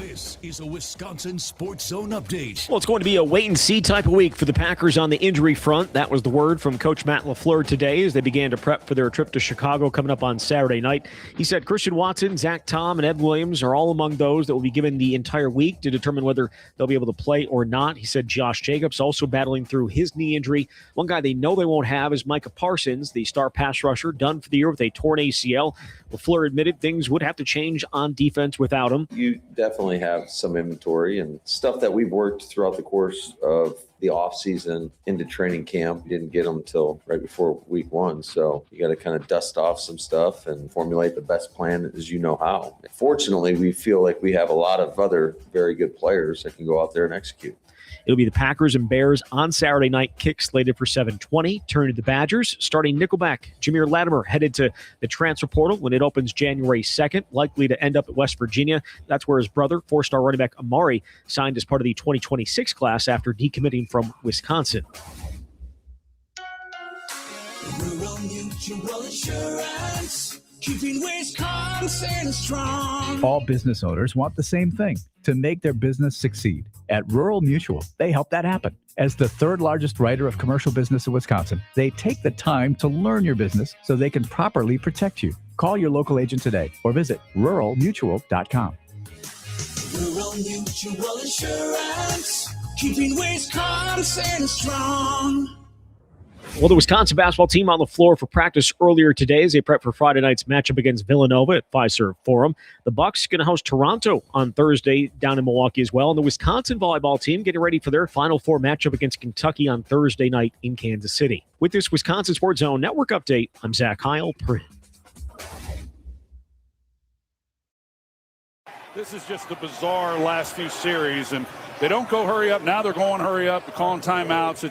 This is a Wisconsin Sports Zone update. Well, it's going to be a wait-and-see type of week for the Packers on the injury front. That was the word from Coach Matt LaFleur today as they began to prep for their trip to Chicago coming up on Saturday night. He said Christian Watson, Zach Tom, and Ed Williams are all among those that will be given the entire week to determine whether they'll be able to play or not. He said Josh Jacobs also battling through his knee injury. One guy they know they won't have is Micah Parsons, the star pass rusher, done for the year with a torn ACL. LaFleur admitted things would have to change on defense without him. You definitely have some inventory and stuff that we've worked throughout the course of the offseason into training camp. We didn't get them until right before week one. So you got to kind of dust off some stuff and formulate the best plan as you know how. Fortunately, we feel like we have a lot of other very good players that can go out there and execute. It'll be the Packers and Bears on Saturday night, kick slated for 7:20. Turn to the Badgers, starting nickelback Jameer Latimer headed to the transfer portal when it opens January 2nd, likely to end up at West Virginia. That's where his brother, four-star running back Amari, signed as part of the 2026 class after decommitting from Wisconsin. Rural Mutual Insurance, keeping Wisconsin strong. All business owners want the same thing, to make their business succeed. At Rural Mutual, they help that happen. As the third largest writer of commercial business in Wisconsin, they take the time to learn your business so they can properly protect you. Call your local agent today or visit ruralmutual.com. Rural Mutual Insurance, keeping Wisconsin strong. Well, the Wisconsin basketball team on the floor for practice earlier today as they prep for Friday night's matchup against Villanova at Fiserv Forum. The Bucks going to host Toronto on Thursday down in Milwaukee as well. And the Wisconsin volleyball team getting ready for their Final Four matchup against Kentucky on Thursday night in Kansas City. With this Wisconsin Sports Zone Network update, I'm Zach Heil. This is just the bizarre last few series, and they don't go hurry up. Now they're going hurry up, calling timeouts.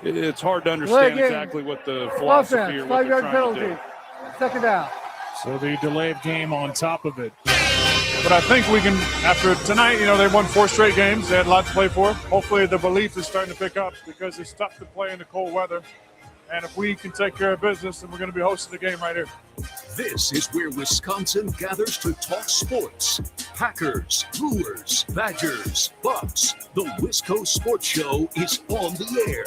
It's hard to understand exactly what the philosophy or what they're trying to do. Second down. So the delayed game on top of it. But I think we can, after tonight, they won 4 straight games. They had a lot to play for. Hopefully the belief is starting to pick up because it's tough to play in the cold weather. And if we can take care of business, then we're going to be hosting the game right here. This is where Wisconsin gathers to talk sports. Packers, Brewers, Badgers, Bucks. The Wisco Sports Show is on the air.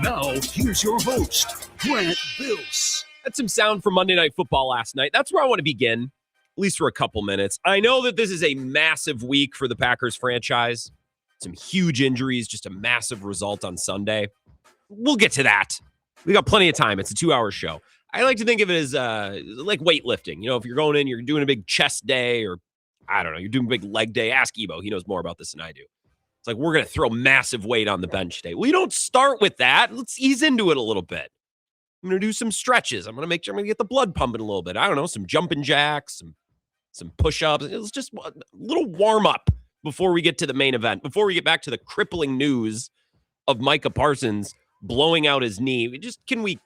Now, here's your host, Grant Bills. That's some sound from Monday Night Football last night. That's where I want to begin, at least for a couple minutes. I know that this is a massive week for the Packers franchise. Some huge injuries, just a massive result on Sunday. We'll get to that. We got plenty of time. It's a 2-hour show. I like to think of it as like weightlifting. If you're going in, you're doing a big chest day, or I don't know, you're doing a big leg day. Ask Ebo. He knows more about this than I do. It's like we're going to throw massive weight on the bench today. Well, you don't start with that. Let's ease into it a little bit. I'm going to do some stretches. I'm going to make sure I'm going to get the blood pumping a little bit. I don't know, some jumping jacks, some push-ups. It's just a little warm-up before we get to the main event, before we get back to the crippling news of Micah Parsons blowing out his knee. Can we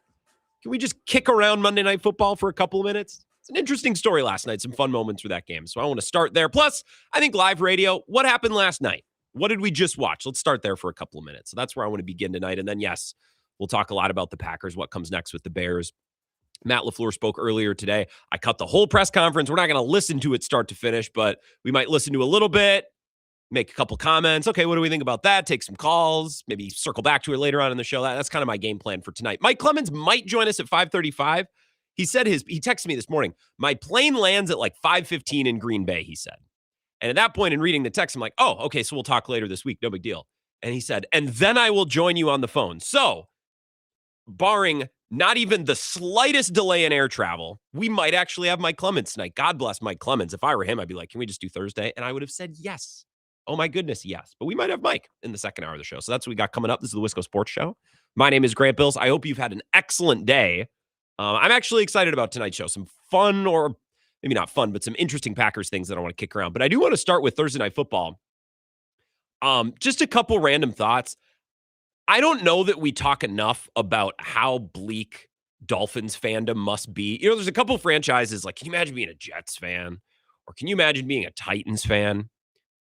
just kick around Monday Night Football for a couple of minutes? It's an interesting story last night, some fun moments for that game. So I want to start there. Plus, I think live radio, what happened last night? What did we just watch? Let's start there for a couple of minutes. So that's where I want to begin tonight. And then, yes, we'll talk a lot about the Packers, what comes next with the Bears. Matt LaFleur spoke earlier today. I cut the whole press conference. We're not going to listen to it start to finish, but we might listen to a little bit, make a couple comments. Okay, what do we think about that? Take some calls, maybe circle back to it later on in the show. That's kind of my game plan for tonight. Mike Clemens might join us at 5:35. He said he texted me this morning, my plane lands at like 5:15 in Green Bay, he said. And at that point in reading the text, I'm like, oh, okay, so we'll talk later this week. No big deal. And he said, and then I will join you on the phone. So barring not even the slightest delay in air travel, we might actually have Mike Clemens tonight. God bless Mike Clemens. If I were him, I'd be like, can we just do Thursday? And I would have said yes. Oh my goodness, yes. But we might have Mike in the second hour of the show. So that's what we got coming up. This is the Wisco Sports Show. My name is Grant Bills. I hope you've had an excellent day. I'm actually excited about tonight's show. Some fun, or maybe not fun, but some interesting Packers things that I want to kick around. But I do want to start with Thursday Night Football. Just a couple random thoughts. I don't know that we talk enough about how bleak Dolphins fandom must be. There's a couple franchises, like, can you imagine being a Jets fan? Or can you imagine being a Titans fan?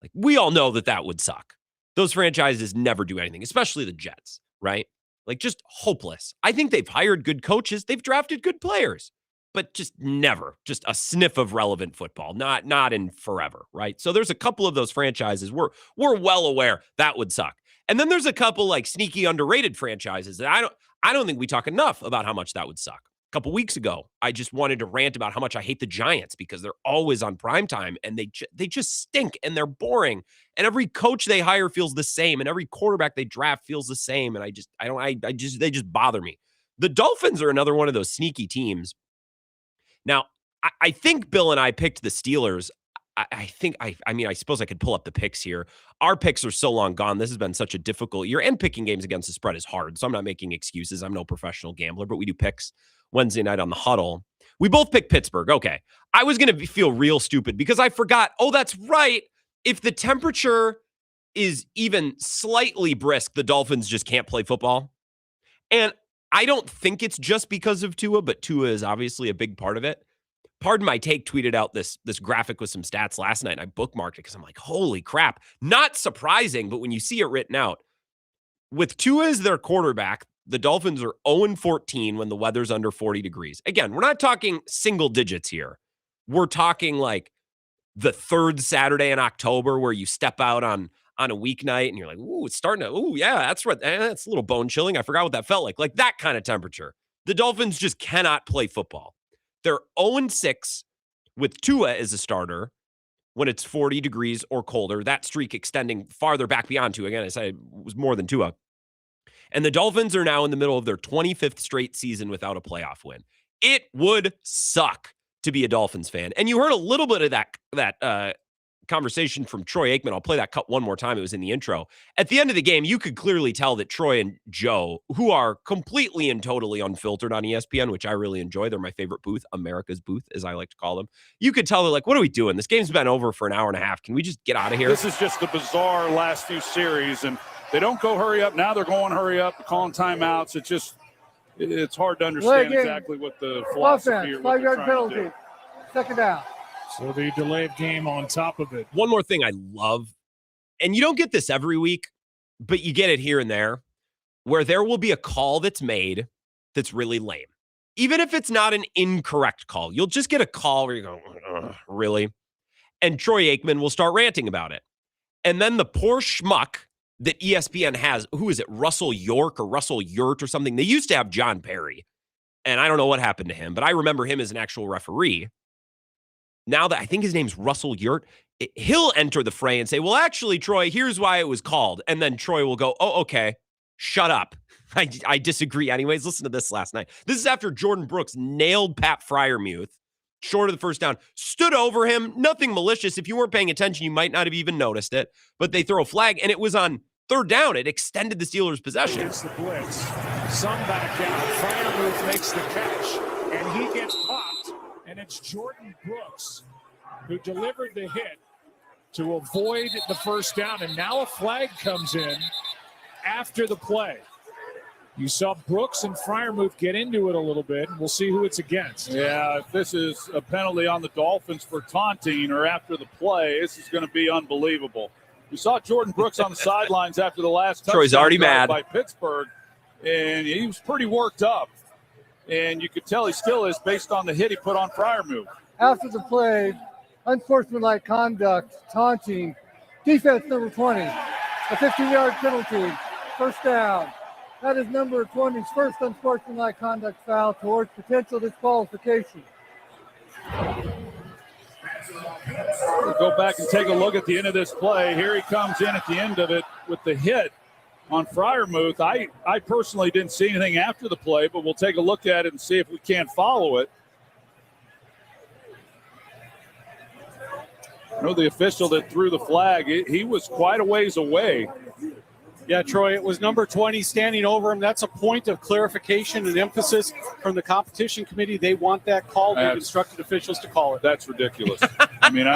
Like, we all know that would suck. Those franchises never do anything, especially the Jets, right? Like, just hopeless. I think they've hired good coaches. They've drafted good players. but just never, just a sniff of relevant football, not in forever, right? So there's a couple of those franchises we're well aware that would suck. And then there's a couple like sneaky underrated franchises that I don't think we talk enough about how much that would suck. A couple weeks ago, I just wanted to rant about how much I hate the Giants because they're always on primetime and they just stink and they're boring. And every coach they hire feels the same, and every quarterback they draft feels the same. And they just bother me. The Dolphins are another one of those sneaky teams. Now, I think Bill and I picked the Steelers. I suppose I could pull up the picks here. Our picks are so long gone. This has been such a difficult year, and picking games against the spread is hard. So I'm not making excuses. I'm no professional gambler, but we do picks Wednesday night on the Huddle. We both picked Pittsburgh. Okay. I was going to feel real stupid because I forgot. Oh, that's right. If the temperature is even slightly brisk, the Dolphins just can't play football. And I don't think it's just because of Tua, but Tua is obviously a big part of it. Pardon My Take tweeted out this graphic with some stats last night, and I bookmarked it because I'm like, holy crap. Not surprising, but when you see it written out, with Tua as their quarterback, the Dolphins are 0-14 when the weather's under 40 degrees. Again, we're not talking single digits here. We're talking like the third Saturday in October where you step out on a weeknight and you're like, ooh, it's starting to, ooh, yeah, that's right. That's a little bone chilling. I forgot what that felt like. Like that kind of temperature. The Dolphins just cannot play football. They're 0-6 with Tua as a starter when it's 40 degrees or colder. That streak extending farther back beyond Tua. Again, I said it was more than Tua. And the Dolphins are now in the middle of their 25th straight season without a playoff win. It would suck to be a Dolphins fan. And you heard a little bit of that conversation from Troy Aikman. I'll play that cut one more time. It was in the intro. At the end of the game, you could clearly tell that Troy and Joe, who are completely and totally unfiltered on ESPN, which I really enjoy. They're my favorite booth, America's booth, as I like to call them. You could tell they're like, what are we doing? This game's been over for an hour and a half. Can we just get out of here? This is just the bizarre last few series, and they don't go hurry up. Now they're going hurry up, calling timeouts. It's hard to understand exactly what the philosophy or what they're trying to do. Second down. So the delayed game on top of it. One more thing I love, and you don't get this every week, but you get it here and there, where there will be a call that's made that's really lame. Even if it's not an incorrect call, you'll just get a call where you go, really? And Troy Aikman will start ranting about it. And then the poor schmuck that ESPN has, who is it, Russell York or Russell Yurt or something? They used to have John Perry, and I don't know what happened to him, but I remember him as an actual referee. Now that I think his name's Russell Yurt, he'll enter the fray and say, well, actually, Troy, here's why it was called. And then Troy will go, oh, okay, shut up. I disagree. Anyways, listen to this last night. This is after Jordan Brooks nailed Pat Freiermuth short of the first down, stood over him, nothing malicious. If you weren't paying attention, you might not have even noticed it, but they throw a flag, and it was on third down. It extended the Steelers' possession. It's the blitz. Some back out. Freiermuth makes the catch, and he gets popped. And it's Jordan Brooks who delivered the hit to avoid the first down. And now a flag comes in after the play. You saw Brooks and Freiermuth get into it a little bit. We'll see who it's against. Yeah, if this is a penalty on the Dolphins for taunting or after the play, this is going to be unbelievable. We saw Jordan Brooks on the sidelines after the last touchdown Troy's already mad by Pittsburgh, and he was pretty worked up. And you could tell he still is based on the hit he put on Freiermuth. After the play, unsportsmanlike conduct, taunting, defense number 20, a 15-yard penalty, first down. That is number 20's first unsportsmanlike conduct foul towards potential disqualification. We'll go back and take a look at the end of this play. Here he comes in at the end of it with the hit on Freiermuth. I personally didn't see anything after the play, but we'll take a look at it and see if we can't follow it. I know the official that threw the flag, he was quite a ways away. Yeah, Troy, it was number 20 standing over him. That's a point of clarification and emphasis from the competition committee. They want that call. They've instructed officials to call it. That's ridiculous. I mean,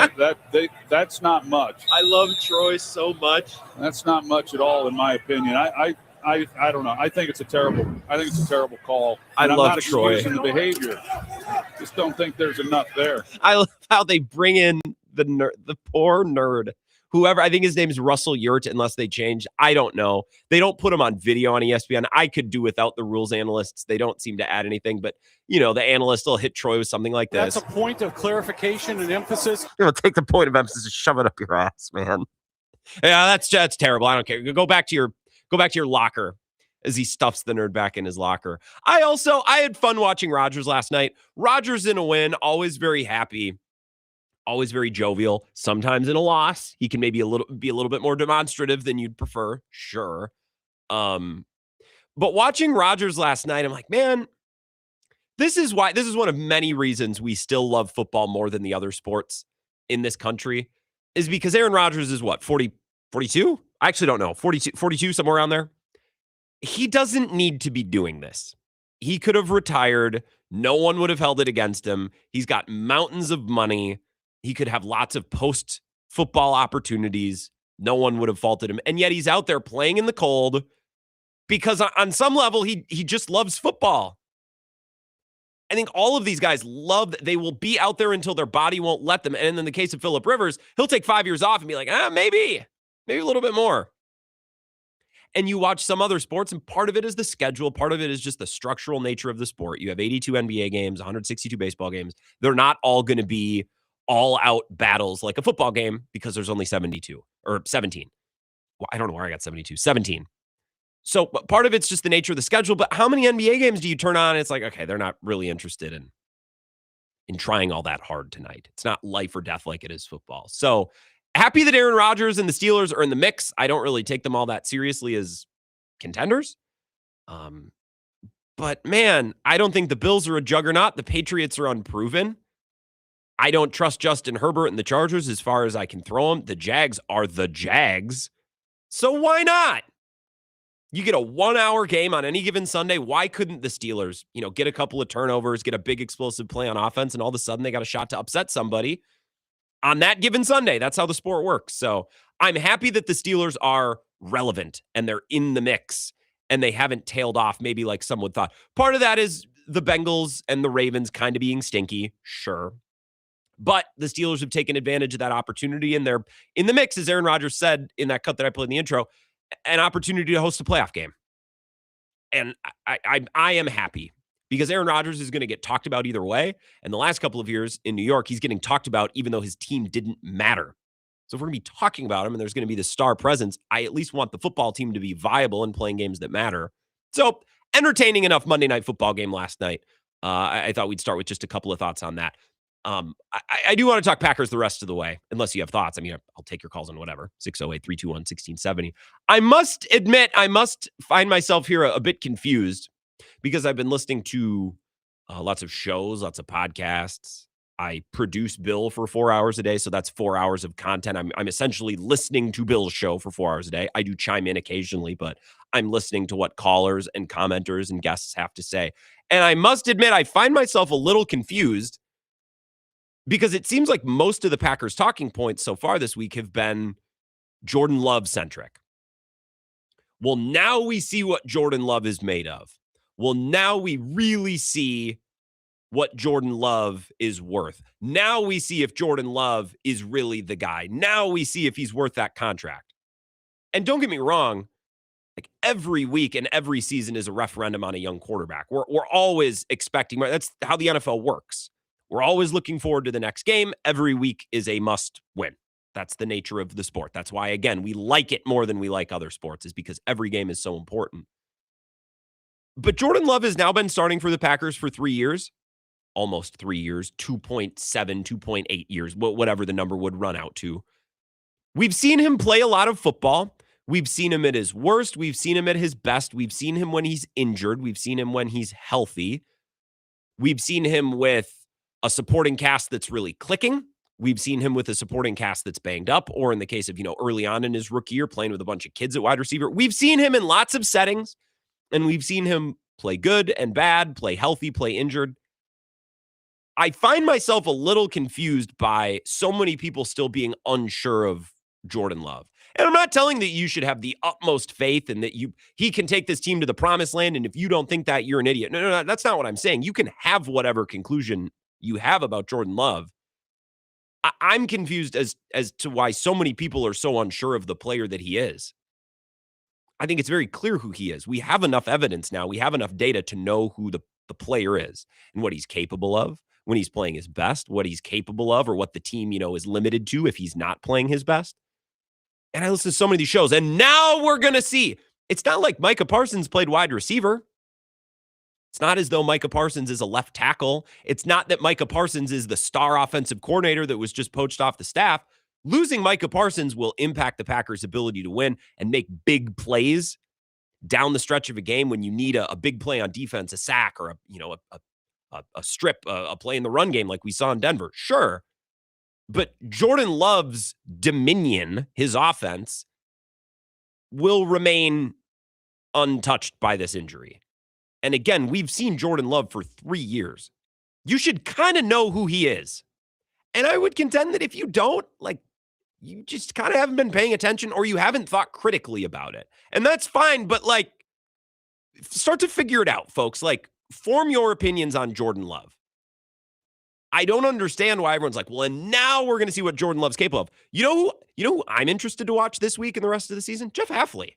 that's not much. I love Troy so much. That's not much at all, in my opinion. I don't know. I think it's a terrible call. I love I'm not Troy. excusing the behavior. Just don't think there's enough there. I love how they bring in the poor nerd whoever, I think his name's Russell Yurt, unless they change. I don't know. They don't put him on video on ESPN. I could do without the rules analysts. They don't seem to add anything, but the analyst will hit Troy with something like this. That's a point of clarification and emphasis. Take the point of emphasis and shove it up your ass, man. Yeah, that's terrible. I don't care. Go back to your locker as he stuffs the nerd back in his locker. I had fun watching Rodgers last night. Rodgers in a win, always very happy, always very jovial. Sometimes in a loss, he can maybe be a little bit more demonstrative than you'd prefer. Sure. But watching Rodgers last night, I'm like, man, this is one of many reasons we still love football more than the other sports in this country, is because Aaron Rodgers is what, 42? I actually don't know. 42, somewhere around there. He doesn't need to be doing this. He could have retired. No one would have held it against him. He's got mountains of money. He could have lots of post-football opportunities. No one would have faulted him. And yet he's out there playing in the cold because on some level, he just loves football. I think all of these guys they will be out there until their body won't let them. And in the case of Phillip Rivers, he'll take 5 years off and be like, maybe a little bit more. And you watch some other sports, and part of it is the schedule. Part of it is just the structural nature of the sport. You have 82 NBA games, 162 baseball games. They're not all going to be all-out battles like a football game because there's only 72 or 17. Well, I don't know where I got 72. 17. So part of it's just the nature of the schedule, but how many NBA games do you turn on? It's like, okay, they're not really interested in trying all that hard tonight. It's not life or death like it is football. So happy that Aaron Rodgers and the Steelers are in the mix. I don't really take them all that seriously as contenders. But man, I don't think the Bills are a juggernaut. The Patriots are unproven. I don't trust Justin Herbert and the Chargers as far as I can throw them. The Jags are the Jags. So why not? You get a 1-hour game on any given Sunday. Why couldn't the Steelers, get a couple of turnovers, get a big explosive play on offense, and all of a sudden they got a shot to upset somebody on that given Sunday? That's how the sport works. So I'm happy that the Steelers are relevant and they're in the mix and they haven't tailed off maybe like some would thought. Part of that is the Bengals and the Ravens kind of being stinky. Sure. But the Steelers have taken advantage of that opportunity, and they're in the mix, as Aaron Rodgers said in that cut that I played in the intro, an opportunity to host a playoff game. And I am happy because Aaron Rodgers is going to get talked about either way. And the last couple of years in New York, he's getting talked about even though his team didn't matter. So if we're going to be talking about him and there's going to be the star presence, I at least want the football team to be viable and playing games that matter. So entertaining enough Monday Night Football game last night. I thought we'd start with just a couple of thoughts on that. I do want to talk Packers the rest of the way, unless you have thoughts. I mean, I'll take your calls on whatever. 608-321-1670. I must admit, I must find myself here a bit confused because I've been listening to lots of shows, lots of podcasts. I produce Bill for 4 hours a day, so that's 4 hours of content. I'm essentially listening to Bill's show for 4 hours a day. I do chime in occasionally, but I'm listening to what callers and commenters and guests have to say. And I must admit, I find myself a little confused because it seems like most of the Packers talking points so far this week have been Jordan Love centric. Well, now we see what Jordan Love is made of. Well, now we really see what Jordan Love is worth. Now we see if Jordan Love is really the guy. Now we see if he's worth that contract. And don't get me wrong, like every week and every season is a referendum on a young quarterback. We're always expecting, that's how the NFL works. We're always looking forward to the next game. Every week is a must win. That's the nature of the sport. That's why, again, we like it more than we like other sports, is because every game is so important. But Jordan Love has now been starting for the Packers for 3 years, almost 3 years, 2.7, 2.8 years, whatever the number would run out to. We've seen him play a lot of football. We've seen him at his worst. We've seen him at his best. We've seen him when he's injured. We've seen him when he's healthy. We've seen him with a supporting cast that's really clicking. We've seen him with a supporting cast that's banged up, or in the case of, early on in his rookie year, playing with a bunch of kids at wide receiver. We've seen him in lots of settings, and we've seen him play good and bad, play healthy, play injured. I find myself a little confused by so many people still being unsure of Jordan Love. And I'm not telling that you should have the utmost faith and that he can take this team to the promised land, and if you don't think that, you're an idiot. No, that's not what I'm saying. You can have whatever conclusion you have about Jordan Love. I'm confused as to why so many people are so unsure of the player that he is. I think it's very clear who he is. We have enough evidence now. We have enough data to know who the player is and what he's capable of when he's playing his best, what he's capable of, or what the team, is limited to if he's not playing his best. And I listen to so many of these shows, and now we're going to see. It's not like Micah Parsons played wide receiver. It's not as though Micah Parsons is a left tackle. It's not that Micah Parsons is the star offensive coordinator that was just poached off the staff. Losing Micah Parsons will impact the Packers' ability to win and make big plays down the stretch of a game when you need a big play on defense, a sack, or a strip, a play in the run game like we saw in Denver. Sure. But Jordan Love's dominion, his offense, will remain untouched by this injury. And again, we've seen Jordan Love for 3 years. You should kind of know who he is. And I would contend that if you don't, you just kind of haven't been paying attention or you haven't thought critically about it. And that's fine, but start to figure it out, folks. Form your opinions on Jordan Love. I don't understand why everyone's like, well, and now we're going to see what Jordan Love's capable of. You know who I'm interested to watch this week and the rest of the season? Jeff Hafley.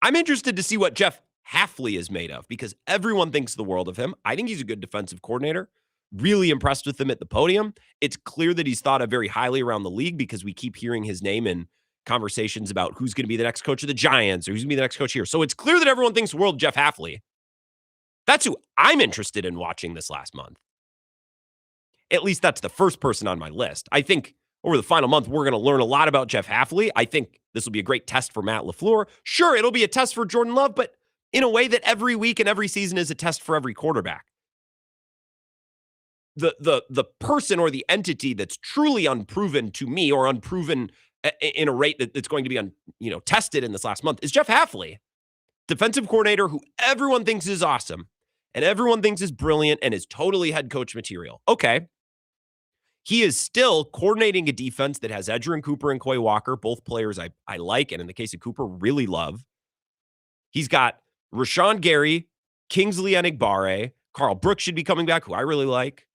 I'm interested to see what Jeff Hafley is made of because everyone thinks the world of him. I think he's a good defensive coordinator. Really impressed with him at the podium. It's clear that he's thought of very highly around the league because we keep hearing his name in conversations about who's going to be the next coach of the Giants or who's going to be the next coach here. So it's clear that everyone thinks the world of Jeff Hafley. That's who I'm interested in watching this last month. At least that's the first person on my list. I think over the final month, we're going to learn a lot about Jeff Hafley. I think this will be a great test for Matt LaFleur. Sure, it'll be a test for Jordan Love, but in a way that every week and every season is a test for every quarterback. The person or the entity that's truly unproven to me or unproven in a rate that's going to be tested in this last month is Jeff Hafley, defensive coordinator who everyone thinks is awesome and everyone thinks is brilliant and is totally head coach material. Okay. He is still coordinating a defense that has Edgerrin Cooper and Quay Walker, both players I like, and in the case of Cooper, really love. He's got Rashawn Gary, Kingsley Enagbare, Carl Brooks should be coming back, who I really like,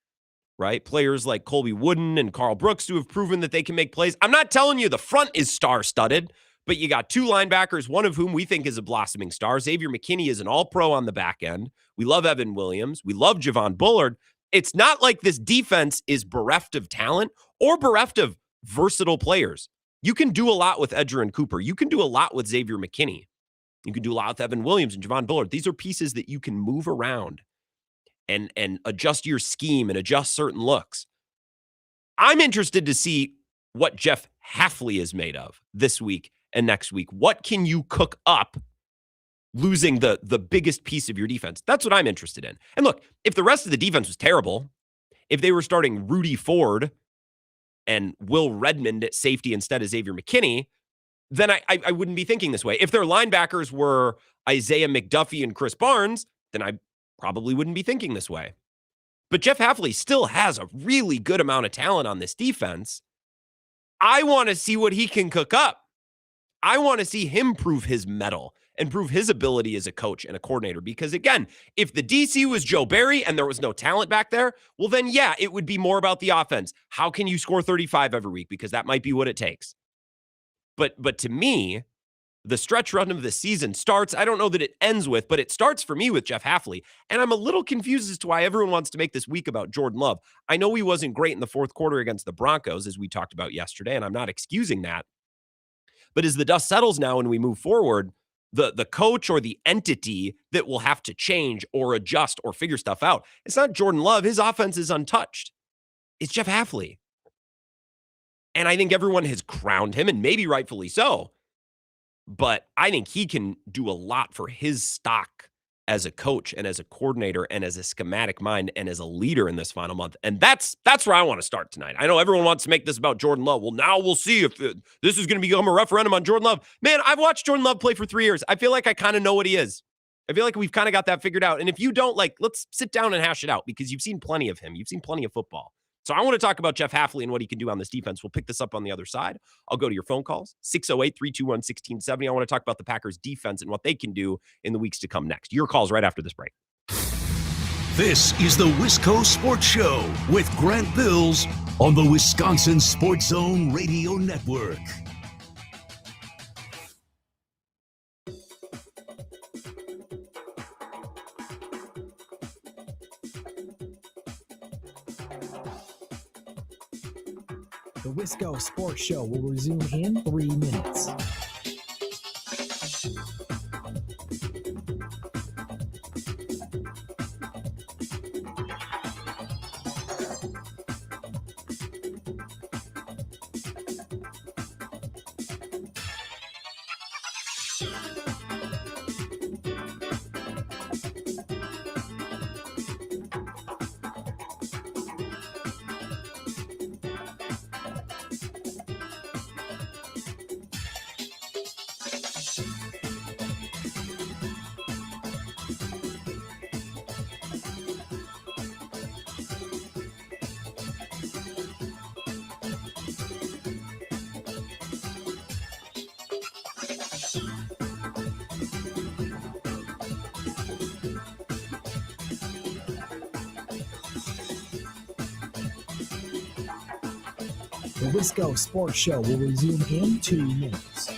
right? Players like Colby Wooden and Carl Brooks who have proven that they can make plays. I'm not telling you the front is star-studded, but you got two linebackers, one of whom we think is a blossoming star. Xavier McKinney is an all-pro on the back end. We love Evan Williams. We love Javon Bullard. It's not like this defense is bereft of talent or bereft of versatile players. You can do a lot with Edgerrin Cooper. You can do a lot with Xavier McKinney. You can do a lot with Evan Williams and Javon Bullard. These are pieces that you can move around and adjust your scheme and adjust certain looks. I'm interested to see what Jeff Hafley is made of this week and next week. What can you cook up losing the biggest piece of your defense? That's what I'm interested in. And look, if the rest of the defense was terrible, if they were starting Rudy Ford and Will Redmond at safety instead of Xavier McKinney, then I wouldn't be thinking this way. If their linebackers were Isaiah McDuffie and Chris Barnes, then I probably wouldn't be thinking this way. But Jeff Hafley still has a really good amount of talent on this defense. I want to see what he can cook up. I want to see him prove his mettle and prove his ability as a coach and a coordinator. Because again, if the DC was Joe Barry and there was no talent back there, well then, yeah, it would be more about the offense. How can you score 35 every week? Because that might be what it takes. But to me, the stretch run of the season starts, I don't know that it ends with, but it starts for me with Jeff Hafley. And I'm a little confused as to why everyone wants to make this week about Jordan Love. I know he wasn't great in the fourth quarter against the Broncos, as we talked about yesterday, and I'm not excusing that. But as the dust settles now and we move forward, the coach or the entity that will have to change or adjust or figure stuff out, it's not Jordan Love. His offense is untouched. It's Jeff Hafley. And I think everyone has crowned him, and maybe rightfully so. But I think he can do a lot for his stock as a coach and as a coordinator and as a schematic mind and as a leader in this final month. And that's where I want to start tonight. I know everyone wants to make this about Jordan Love. Well, now we'll see if this is going to become a referendum on Jordan Love. Man, I've watched Jordan Love play for 3 years. I feel like I kind of know what he is. I feel like we've kind of got that figured out. And if you don't, let's sit down and hash it out because you've seen plenty of him. You've seen plenty of football. So I want to talk about Jeff Hafley and what he can do on this defense. We'll pick this up on the other side. I'll go to your phone calls, 608-321-1670. I want to talk about the Packers defense and what they can do in the weeks to come next. Your calls right after this break. This is the Wisco Sports Show with Grant Bills on the Wisconsin Sports Zone Radio Network. The Wisco Sports Show will resume in 3 minutes. The Wisco Sports Show will resume in 2 minutes.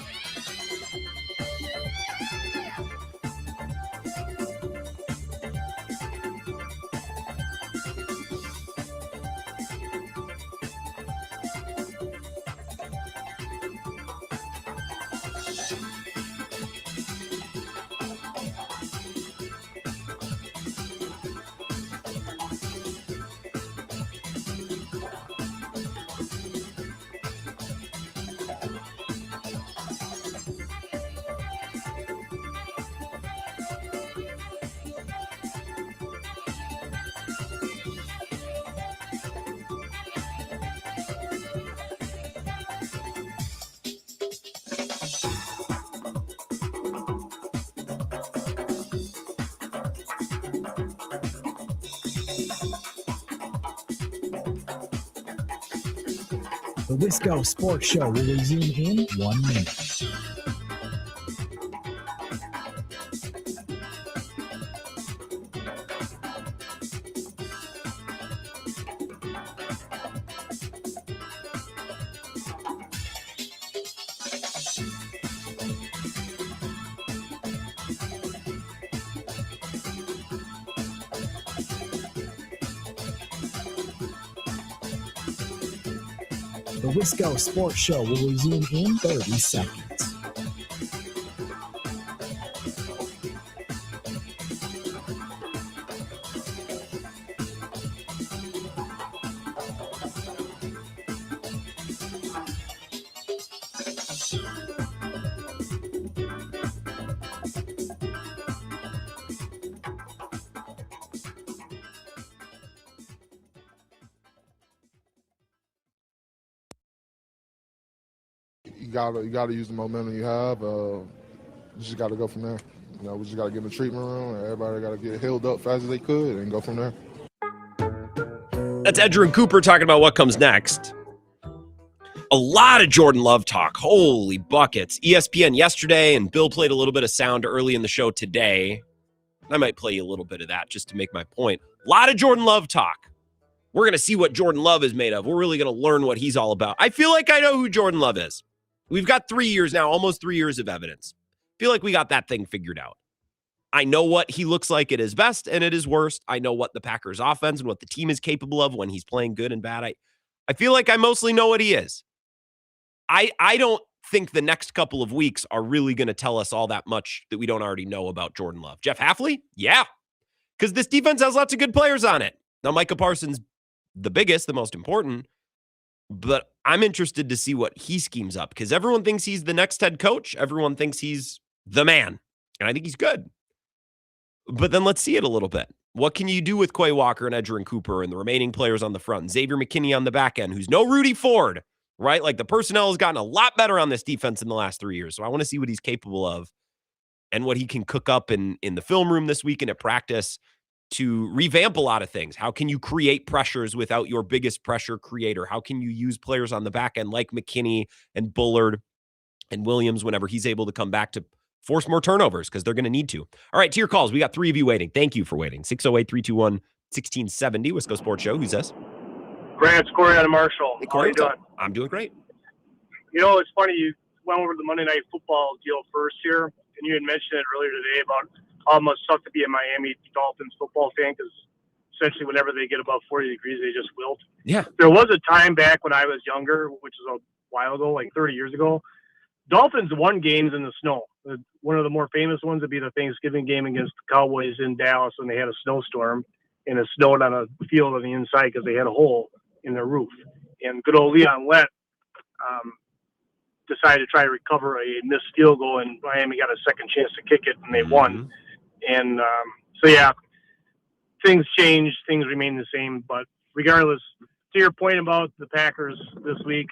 The Wisco Sports Show will resume in 1 minute. The Wisco Sports Show will resume in 30 seconds. You gotta use the momentum you have. You just gotta go from there. You know, we just gotta get in the treatment room, and everybody gotta get healed up fast as they could and go from there. That's Edgerrin Cooper talking about what comes next. A lot of Jordan Love talk. Holy buckets. ESPN yesterday, and Bill played a little bit of sound early in the show today. I might play you a little bit of that just to make my point. A lot of Jordan Love talk. We're going to see what Jordan Love is made of. We're really going to learn what he's all about. I feel like I know who Jordan Love is. We've got 3 years now, almost 3 years of evidence. I feel like we got that thing figured out. I know what he looks like at his best and at his worst. I know what the Packers offense and what the team is capable of when he's playing good and bad. I feel like I mostly know what he is. I don't think the next couple of weeks are really going to tell us all that much that we don't already know about Jordan Love. Jeff Hafley? Yeah. Because this defense has lots of good players on it. Now, Micah Parsons, the biggest, the most important. But I'm interested to see what he schemes up because everyone thinks he's the next head coach. Everyone thinks he's the man. And I think he's good. But then let's see it a little bit. What can you do with Quay Walker and Edgerrin Cooper and the remaining players on the front? And Xavier McKinney on the back end, who's no Rudy Ford, right? Like the personnel has gotten a lot better on this defense in the last 3 years. So I want to see what he's capable of and what he can cook up in the film room this week and at practice to revamp a lot of things. How can you create pressures without your biggest pressure creator? How can you use players on the back end like McKinney and Bullard and Williams whenever he's able to come back to force more turnovers because they're going to need to. All right, to your calls. We got 3 of you waiting. Thank you for waiting. 608-321-1670, Wisco Sports Show. Who's this? Grant, it's Corey out of Marshall. Hey, Corey, how you doing? I'm doing great. You know, it's funny, you went over the Monday Night Football deal first here, and you had mentioned it earlier today about how it must suck to be a Miami Dolphins football fan because essentially whenever they get above 40 degrees, they just wilt. Yeah. There was a time back when I was younger, which is a while ago, like 30 years ago, Dolphins won games in the snow. One of the more famous ones would be the Thanksgiving game against the Cowboys in Dallas when they had a snowstorm, and it snowed on a field on the inside because they had a hole in their roof. And good old Leon Lett decided to try to recover a missed field goal, and Miami got a second chance to kick it, and they won. And so, yeah, things change, things remain the same. But regardless, to your point about the Packers this week,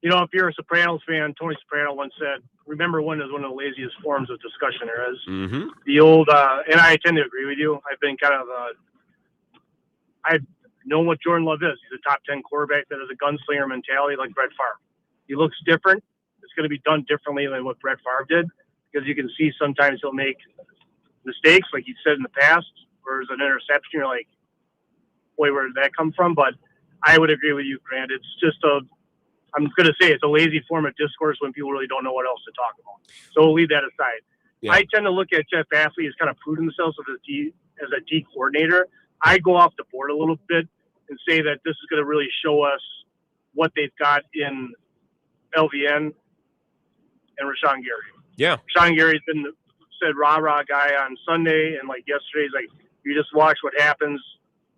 you know, if you're a Sopranos fan, Tony Soprano once said, remember when is one of the laziest forms of discussion there is. The old, and I tend to agree with you. I've been kind of, I've known what Jordan Love is. He's a top 10 quarterback that has a gunslinger mentality like Brett Favre. He looks different. It's going to be done differently than what Brett Favre did because you can see sometimes he'll make mistakes, like he said in the past, or there's an interception. You're like, boy, where did that come from? But I would agree with you, Grant. It's just I'm going to say it's a lazy form of discourse when people really don't know what else to talk about. So we'll leave that aside. Yeah. I tend to look at Jeff Hafley as kind of proving himself as a D coordinator. I go off the board a little bit and say that this is going to really show us what they've got in LVN and Rashawn Gary. Yeah. Rashawn Gary's been said rah-rah guy on Sunday, and like yesterday, he's like, you just watch what happens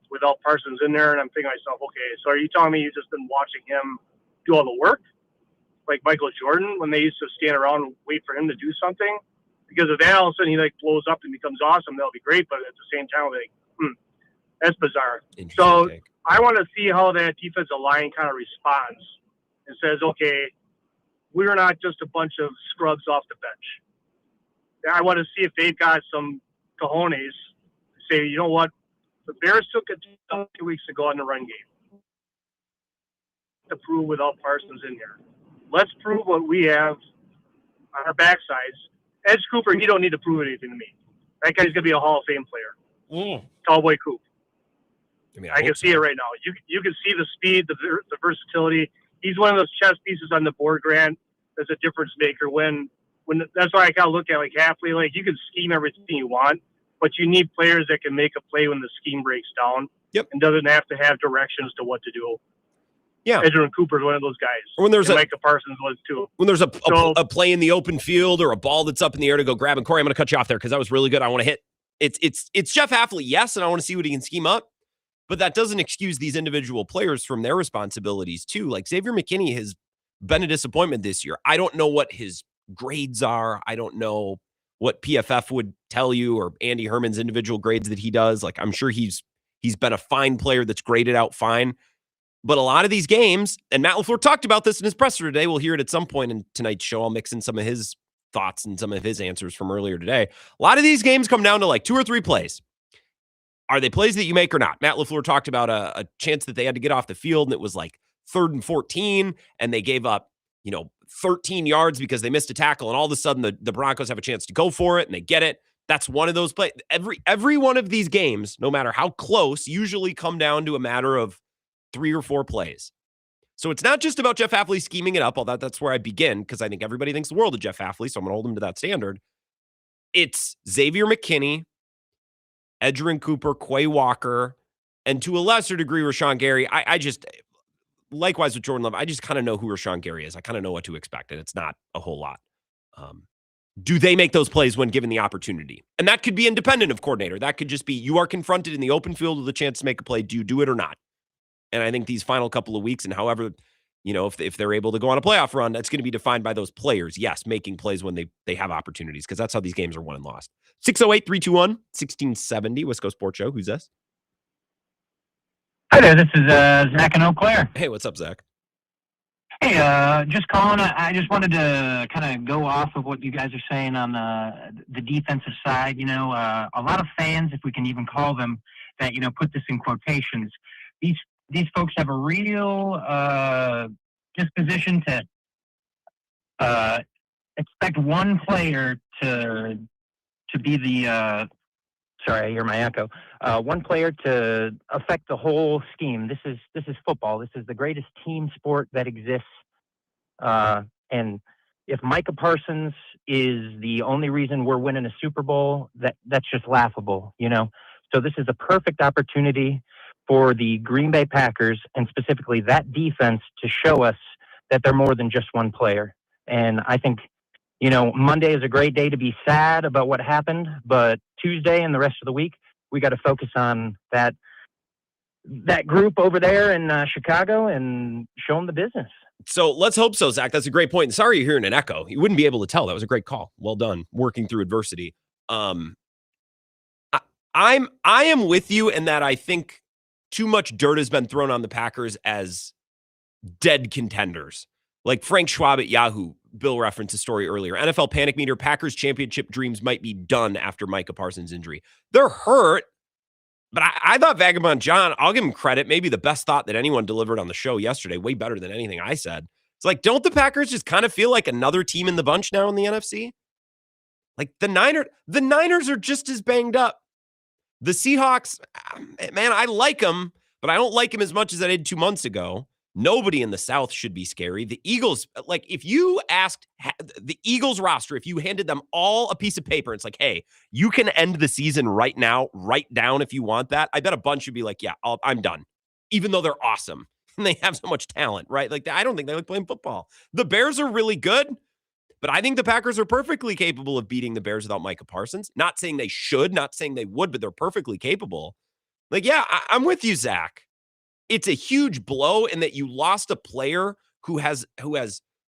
without Parsons in there. And I'm thinking to myself, okay, so are you telling me you've just been watching him do all the work? Like Michael Jordan, when they used to stand around and wait for him to do something? Because if that all of a sudden he like blows up and becomes awesome, that'll be great. But at the same time, like, that's bizarre. So I want to see how that defensive line kind of responds and says, okay, we're not just a bunch of scrubs off the bench. I want to see if they've got some cojones to say, you know what, the Bears took it 2 weeks ago in the run game to prove without Parsons in here. Let's prove what we have on our backsides. Edge Cooper, he don't need to prove anything to me. That guy's going to be a Hall of Fame player. Cowboy Coop. I can see it right now. You can see the speed, the versatility. He's one of those chess pieces on the board, Grant, that's a difference maker. When that's why I kind of look at like Hafley, like you can scheme everything you want, but you need players that can make a play when the scheme breaks down. Yep. And doesn't have to have directions to what to do. Yeah. Edgerrin Cooper's one of those guys. When there's Micah Parsons was too. When there's a play in the open field or a ball that's up in the air to go grab. And Corey, I'm going to cut you off there because that was really good. I want to hit. It's Jeff Hafley, yes, and I want to see what he can scheme up. But that doesn't excuse these individual players from their responsibilities too. Like Xavier McKinney has been a disappointment this year. I don't know what his grades are. I don't know what PFF would tell you or Andy Herman's individual grades that he does. Like I'm sure he's been a fine player that's graded out fine. But a lot of these games, and Matt LaFleur talked about this in his presser today. We'll hear it at some point in tonight's show. I'll mix in some of his thoughts and some of his answers from earlier today. A lot of these games come down to like 2 or 3 plays. Are they plays that you make or not? Matt LaFleur talked about a chance that they had to get off the field, and it was like 3rd and 14, and they gave up, 13 yards because they missed a tackle, and all of a sudden the Broncos have a chance to go for it, and they get it. That's one of those plays. Every one of these games, no matter how close, usually come down to a matter of 3 or 4 plays. So it's not just about Jeff Hafley scheming it up, although that's where I begin, because I think everybody thinks the world of Jeff Hafley, so I'm going to hold him to that standard. It's Xavier McKinney, Edgerrin Cooper, Quay Walker, and to a lesser degree, Rashawn Gary. I just, likewise with Jordan Love, I just kind of know who Rashawn Gary is. I kind of know what to expect, and it's not a whole lot. Do they make those plays when given the opportunity? And that could be independent of coordinator. That could just be you are confronted in the open field with a chance to make a play. Do you do it or not? And I think these final couple of weeks and however, if they're able to go on a playoff run, that's going to be defined by those players. Yes, making plays when they have opportunities, because that's how these games are won and lost. 608-321-1670, Wisco Sports Show. Who's this? Hi there, this is Zach in Eau Claire. Hey, what's up, Zach? Hey, just calling. I just wanted to kind of go off of what you guys are saying on the defensive side. A lot of fans, if we can even call them that, put this in quotations. These folks have a real disposition to expect one player to be the sorry, I hear my echo. One player to affect the whole scheme. This is football. This is the greatest team sport that exists. And if Micah Parsons is the only reason we're winning a Super Bowl, that's just laughable, you know? So this is a perfect opportunity for the Green Bay Packers and specifically that defense to show us that they're more than just one player. And I think, you know, Monday is a great day to be sad about what happened, but Tuesday and the rest of the week, we got to focus on that group over there in Chicago and show them the business. So let's hope so, Zach. That's a great point. Sorry you're hearing an echo. You wouldn't be able to tell. That was a great call. Well done, working through adversity. I am with you in that I think too much dirt has been thrown on the Packers as dead contenders. Like Frank Schwab at Yahoo, Bill referenced a story earlier. NFL Panic Meter, Packers championship dreams might be done after Micah Parsons' injury. They're hurt, but I thought Vagabond John, I'll give him credit, maybe the best thought that anyone delivered on the show yesterday, way better than anything I said. It's like, don't the Packers just kind of feel like another team in the bunch now in the NFC? Like the Niners are just as banged up. The Seahawks, man, I like them, but I don't like them as much as I did 2 months ago. Nobody in the South should be scary. The Eagles, like if you asked the Eagles roster, if you handed them all a piece of paper, it's like, hey, you can end the season right now, write down if you want that. I bet a bunch would be like, yeah, I'm done, even though they're awesome and they have so much talent, right? Like I don't think they like playing football. The Bears are really good, but I think the Packers are perfectly capable of beating the Bears without Micah Parsons. Not saying they should, not saying they would, but they're perfectly capable. Like, yeah, I'm with you, Zach. It's a huge blow in that you lost a player who has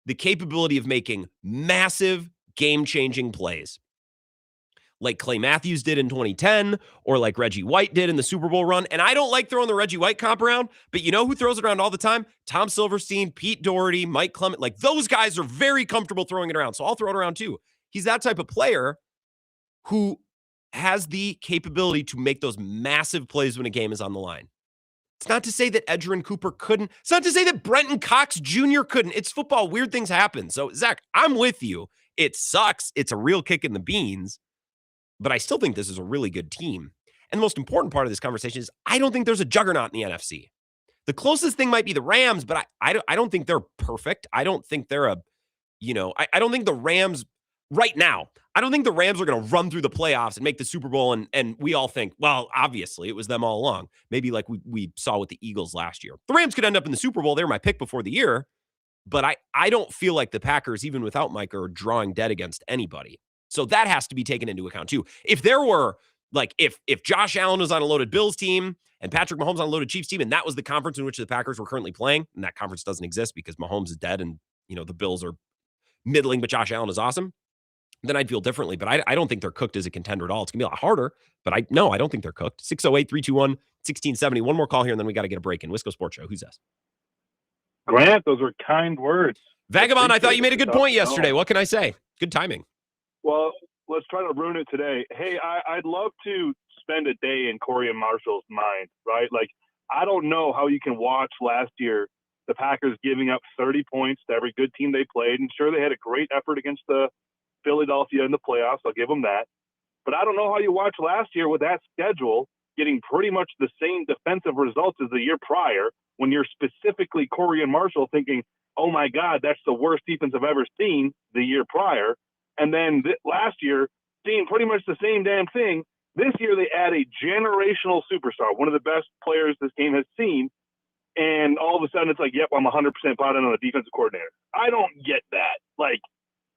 the capability of making massive game-changing plays. Like Clay Matthews did in 2010 or like Reggie White did in the Super Bowl run. And I don't like throwing the Reggie White comp around, but you know who throws it around all the time? Tom Silverstein, Pete Doherty, Mike Clement. Like those guys are very comfortable throwing it around. So I'll throw it around too. He's that type of player who has the capability to make those massive plays when a game is on the line. It's not to say that Edgerrin Cooper couldn't. It's not to say that Brenton Cox Jr. couldn't. It's football. Weird things happen. So, Zach, I'm with you. It sucks. It's a real kick in the beans. But I still think this is a really good team. And the most important part of this conversation is I don't think there's a juggernaut in the NFC. The closest thing might be the Rams, but I don't think they're perfect. I don't think they're I don't think the Rams right now, I don't think the Rams are going to run through the playoffs and make the Super Bowl. And we all think, well, obviously it was them all along. Maybe like we saw with the Eagles last year. The Rams could end up in the Super Bowl. They were my pick before the year. But I don't feel like the Packers, even without Micah, are drawing dead against anybody. So that has to be taken into account too. If there were like, if Josh Allen was on a loaded Bills team and Patrick Mahomes on a loaded Chiefs team, and that was the conference in which the Packers were currently playing, and that conference doesn't exist because Mahomes is dead and, the Bills are middling, but Josh Allen is awesome, then I'd feel differently. But I don't think they're cooked as a contender at all. It's going to be a lot harder, but I don't think they're cooked. 608-321-1670. One more call here, and then we got to get a break in. Wisco Sports Show. Who's this? Grant, those were kind words. Vagabond, I thought you made a good point yesterday. What can I say? Good timing. Well, let's try to ruin it today. Hey, I'd love to spend a day in Corey and Marshall's mind, right? Like, I don't know how you can watch last year the Packers giving up 30 points to every good team they played. And sure, they had a great effort against the Philadelphia in the playoffs. I'll give them that. But I don't know how you watch last year with that schedule getting pretty much the same defensive results as the year prior when you're specifically Corey and Marshall thinking, oh, my God, that's the worst defense I've ever seen the year prior. And then last year, seeing pretty much the same damn thing. This year, they add a generational superstar, one of the best players this game has seen. And all of a sudden, it's like, yep, I'm 100% bought in on the defensive coordinator. I don't get that. Like,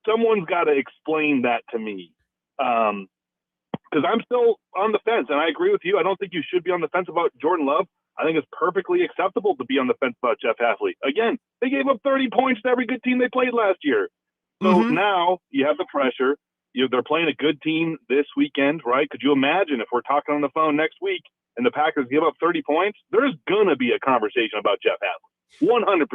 someone's got to explain that to me. Because I'm still on the fence, and I agree with you. I don't think you should be on the fence about Jordan Love. I think it's perfectly acceptable to be on the fence about Jeff Hafley. Again, they gave up 30 points to every good team they played last year. So now you have the pressure. They're playing a good team this weekend, right? Could you imagine if we're talking on the phone next week and the Packers give up 30 points? There's going to be a conversation about Jeff Hafley, 100%.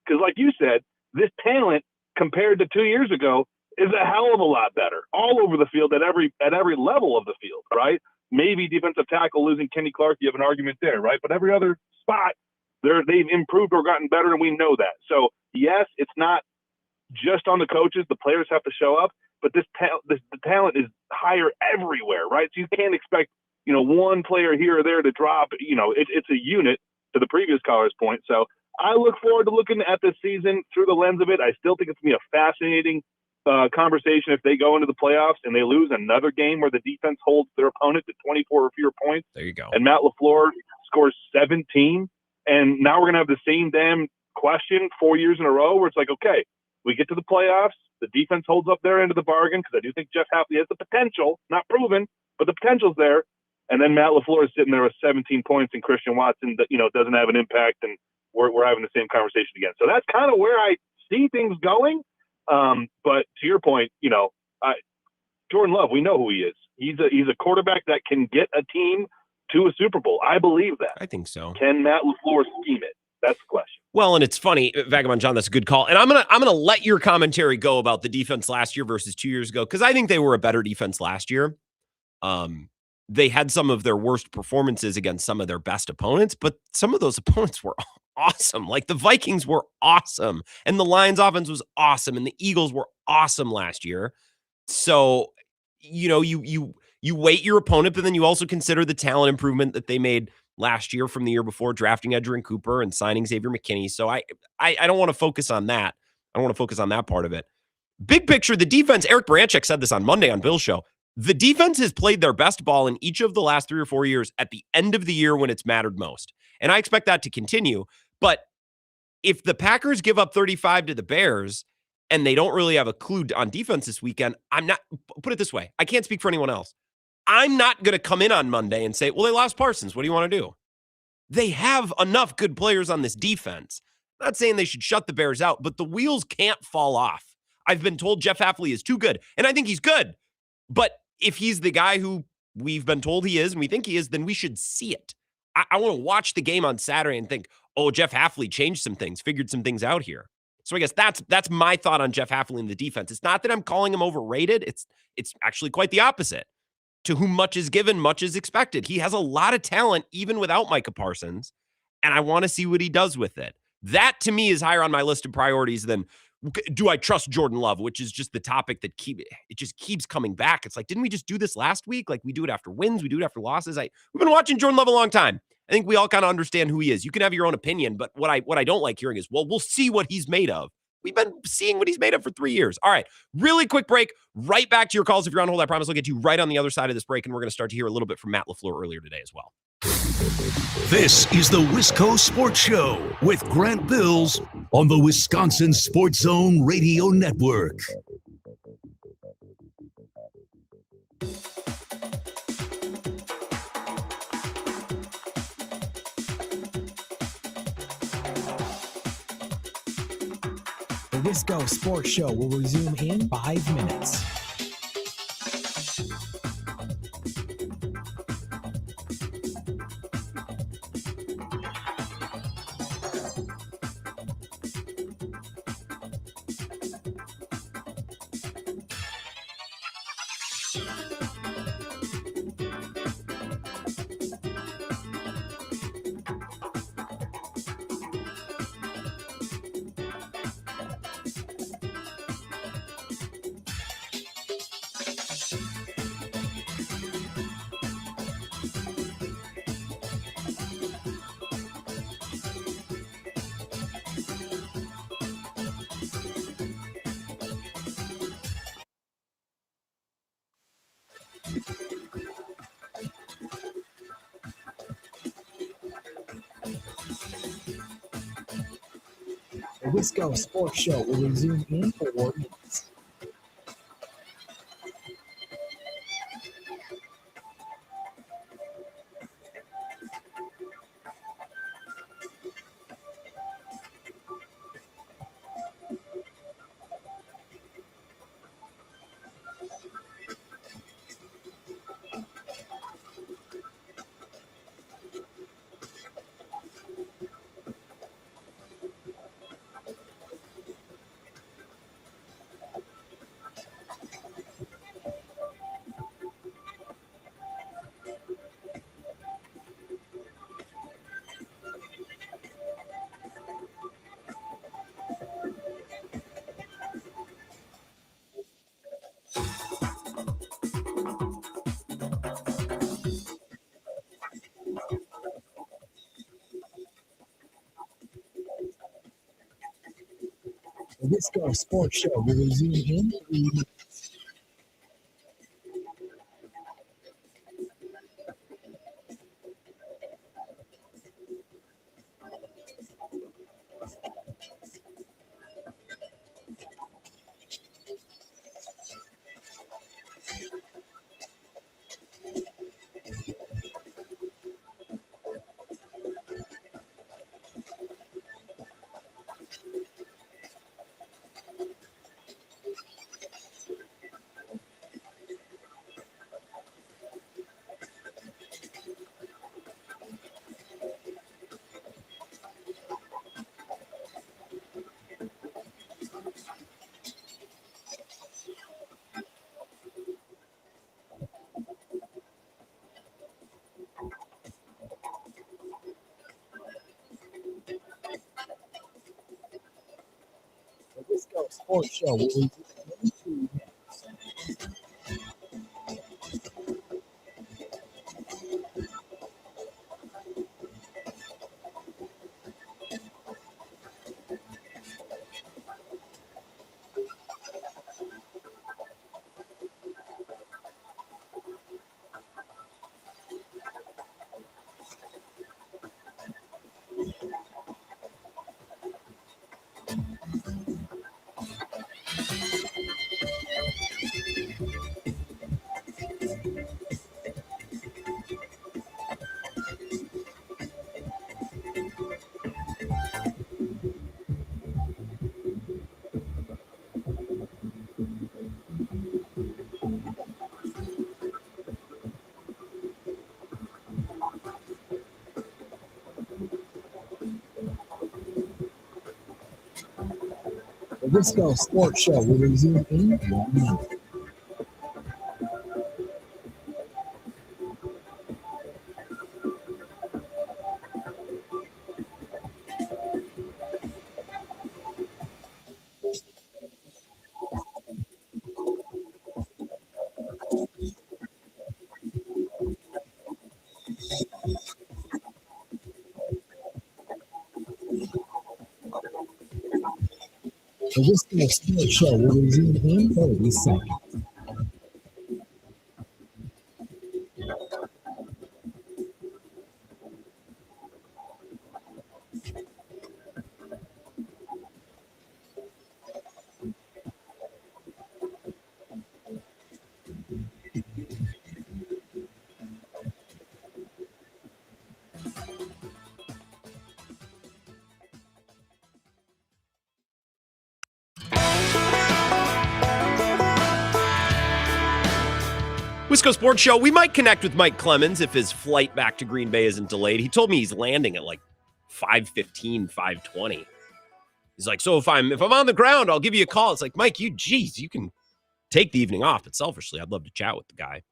Because like you said, this talent compared to 2 years ago is a hell of a lot better all over the field at every level of the field, right? Maybe defensive tackle losing Kenny Clark, you have an argument there, right? But every other spot, they've improved or gotten better, and we know that. So, yes, it's not just on the coaches. The players have to show up, but the talent is higher everywhere, right? So you can't expect, one player here or there to drop. It's a unit, to the previous caller's point. So I look forward to looking at this season through the lens of it. I still think it's going to be a fascinating conversation if they go into the playoffs and they lose another game where the defense holds their opponent to 24 or fewer points. There you go. And Matt LaFleur scores 17. And now we're going to have the same damn question 4 years in a row where it's like, okay, we get to the playoffs. The defense holds up their end of the bargain because I do think Jeff Hafley has the potential, not proven, but the potential's there. And then Matt LaFleur is sitting there with 17 points and Christian Watson that, doesn't have an impact. And we're having the same conversation again. So that's kind of where I see things going. But to your point, Jordan Love, we know who he is. He's a quarterback that can get a team to a Super Bowl. I believe that. I think so. Can Matt LaFleur scheme it? That's the question. Well, and it's funny, Vagabond John, that's a good call. And I'm gonna let your commentary go about the defense last year versus 2 years ago, because I think they were a better defense last year. They had some of their worst performances against some of their best opponents, but some of those opponents were awesome. Like the Vikings were awesome, and the Lions offense was awesome, and the Eagles were awesome last year. So, you weight your opponent, but then you also consider the talent improvement that they made last year from the year before, drafting Edgerrin Cooper and signing Xavier McKinney. So I don't want to focus on that. I don't want to focus on that part of it. Big picture, the defense, Eric Branchek said this on Monday on Bill's show. The defense has played their best ball in each of the last 3 or 4 years at the end of the year when it's mattered most. And I expect that to continue. But if the Packers give up 35 to the Bears and they don't really have a clue on defense this weekend, put it this way, I can't speak for anyone else. I'm not going to come in on Monday and say, well, they lost Parsons. What do you want to do? They have enough good players on this defense. I'm not saying they should shut the Bears out, but the wheels can't fall off. I've been told Jeff Hafley is too good, and I think he's good. But if he's the guy who we've been told he is and we think he is, then we should see it. I want to watch the game on Saturday and think, oh, Jeff Hafley changed some things, figured some things out here. So I guess that's my thought on Jeff Hafley and the defense. It's not that I'm calling him overrated. It's actually quite the opposite. To whom much is given, much is expected. He has a lot of talent, even without Micah Parsons, and I want to see what he does with it. That, to me, is higher on my list of priorities than, do I trust Jordan Love, which is just the topic that just keeps coming back. It's like, didn't we just do this last week? Like, we do it after wins, we do it after losses. We've been watching Jordan Love a long time. I think we all kind of understand who he is. You can have your own opinion, but what I don't like hearing is, well, we'll see what he's made of. We've been seeing what he's made of for 3 years. All right, really quick break. Right back to your calls. If you're on hold, I promise I'll get you right on the other side of this break, and we're going to start to hear a little bit from Matt LaFleur earlier today as well. This is the Wisco Sports Show with Grant Bills on the Wisconsin Sports Zone Radio Network. The Wisco Sports Show will resume in 5 minutes. The Wisco Sports Show will resume in 4 minutes. The Wisco Sports Show will resume in 3 minutes. The Wisco Sports Show will resume in 3 minutes. The Wisco Sports Show will resume in 1 minute. The Wisco Sports Show will resume in 30 seconds. Wisco Sports Show. We might connect with Mike Clemens if his flight back to Green Bay isn't delayed. He told me he's landing at like 5:15, 5:20. He's like, so if I'm on the ground, I'll give you a call. It's like, Mike, you can take the evening off, but selfishly, I'd love to chat with the guy.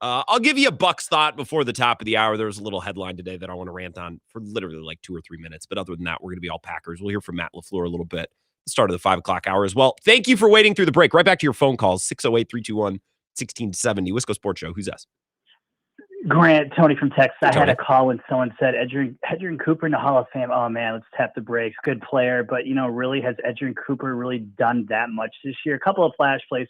I'll give you a Bucks thought before the top of the hour. There was a little headline today that I want to rant on for literally like 2 or 3 minutes. But other than that, we're going to be all Packers. We'll hear from Matt LaFleur a little bit at the start of the 5 o'clock hour as well. Thank you for waiting through the break. Right back to your phone calls, 608-321-1670. Wisco Sports Show. Who's us? Grant, Tony from Texas. Hey, I Tony. had a call when someone said Edgerrin Cooper in the Hall of Fame. Oh, man, let's tap the brakes. Good player. But, really, has Edgerrin Cooper really done that much this year? A couple of flash plays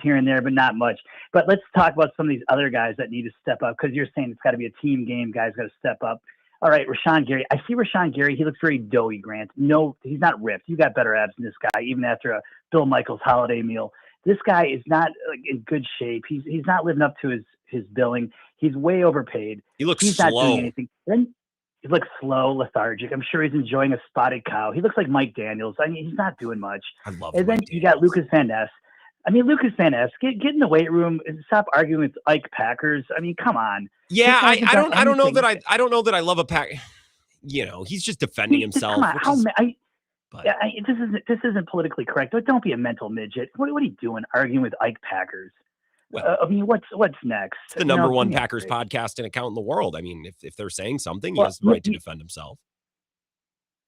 here and there, but not much. But let's talk about some of these other guys that need to step up, because you're saying it's got to be a team game. Guys got to step up. All right, Rashawn Gary. I see Rashawn Gary. He looks very doughy, Grant. No, he's not ripped. You got better abs than this guy, even after a Bill Michaels holiday meal. This guy is not in good shape. He's not living up to his billing. He's way overpaid. He looks He's slow. not doing anything. Then he looks slow, lethargic. I'm sure he's enjoying a spotted cow. He looks like Mike Daniels. I mean, he's not doing much. I love And then Mike you got Lucas Van Ness. I mean, Lucas Van Ness, get in the weight room and stop arguing with Ike Packers. I mean, come on. Yeah, This guy I don't know anything. that I don't know that I love a pack. He's just defending himself. Come on, which how is- this isn't politically correct. Don't be a mental midget. What are you doing arguing with Ike Packers? Well, I mean, what's next? It's the number one Packers podcast and account in the world. I mean, if they're saying something, he has the right to defend himself.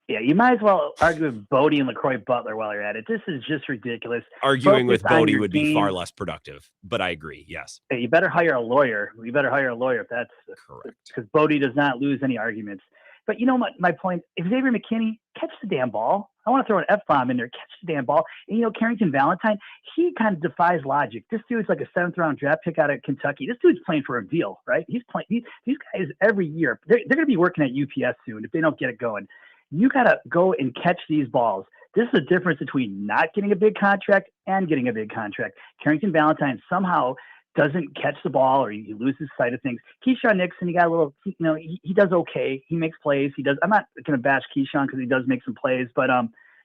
Yeah, you might as well argue with Bodie and LaCroix Butler while you're at it. This is just ridiculous. Arguing with Focus on Bodie your would be team. far less productive, but I agree. Yes. Hey, you better hire a lawyer. You better hire a lawyer if that's correct. Because Bodie does not lose any arguments. But you know what? My point, Xavier McKinney, catch the damn ball. I want to throw an F-bomb in there. Catch the damn ball. And, Carrington Valentine, he kind of defies logic. This dude's like a 7th-round draft pick out of Kentucky. This dude's playing for a deal, right? He's playing. These guys every year, they're going to be working at UPS soon if they don't get it going. You got to go and catch these balls. This is the difference between not getting a big contract and getting a big contract. Carrington Valentine somehow doesn't catch the ball, or he loses sight of things. Keyshawn Nixon, he got a little, he does okay. He makes plays. He does. I'm not going to bash Keyshawn because he does make some plays, but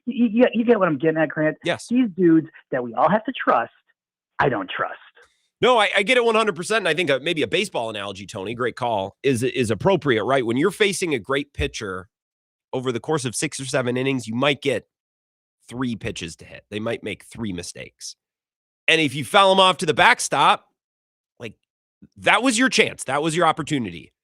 you get what I'm getting at, Grant. Yes. These dudes that we all have to trust, I don't trust. No, I get it 100%. And I think maybe a baseball analogy, Tony, great call, is appropriate, right? When you're facing a great pitcher over the course of 6 or 7 innings, you might get 3 pitches to hit. They might make 3 mistakes. And if you foul them off to the backstop, that was your chance. That was your opportunity.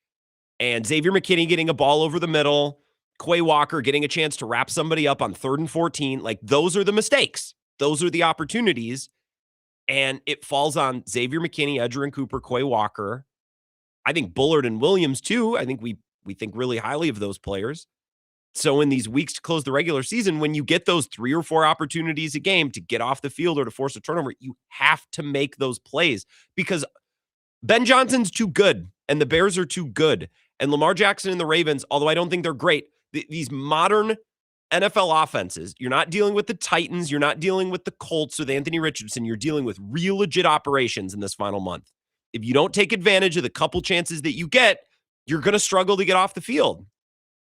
And Xavier McKinney getting a ball over the middle, Quay Walker getting a chance to wrap somebody up on 3rd and 14, those are the mistakes. Those are the opportunities. And it falls on Xavier McKinney, Edgerrin Cooper, Quay Walker. I think Bullard and Williams, too. I think we think really highly of those players. So in these weeks to close the regular season, when you get those 3 or 4 opportunities a game to get off the field or to force a turnover, you have to make those plays because Ben Johnson's too good and the Bears are too good. And Lamar Jackson and the Ravens, although I don't think they're great, these modern NFL offenses, you're not dealing with the Titans, you're not dealing with the Colts with Anthony Richardson, you're dealing with real legit operations in this final month. If you don't take advantage of the couple chances that you get, you're going to struggle to get off the field.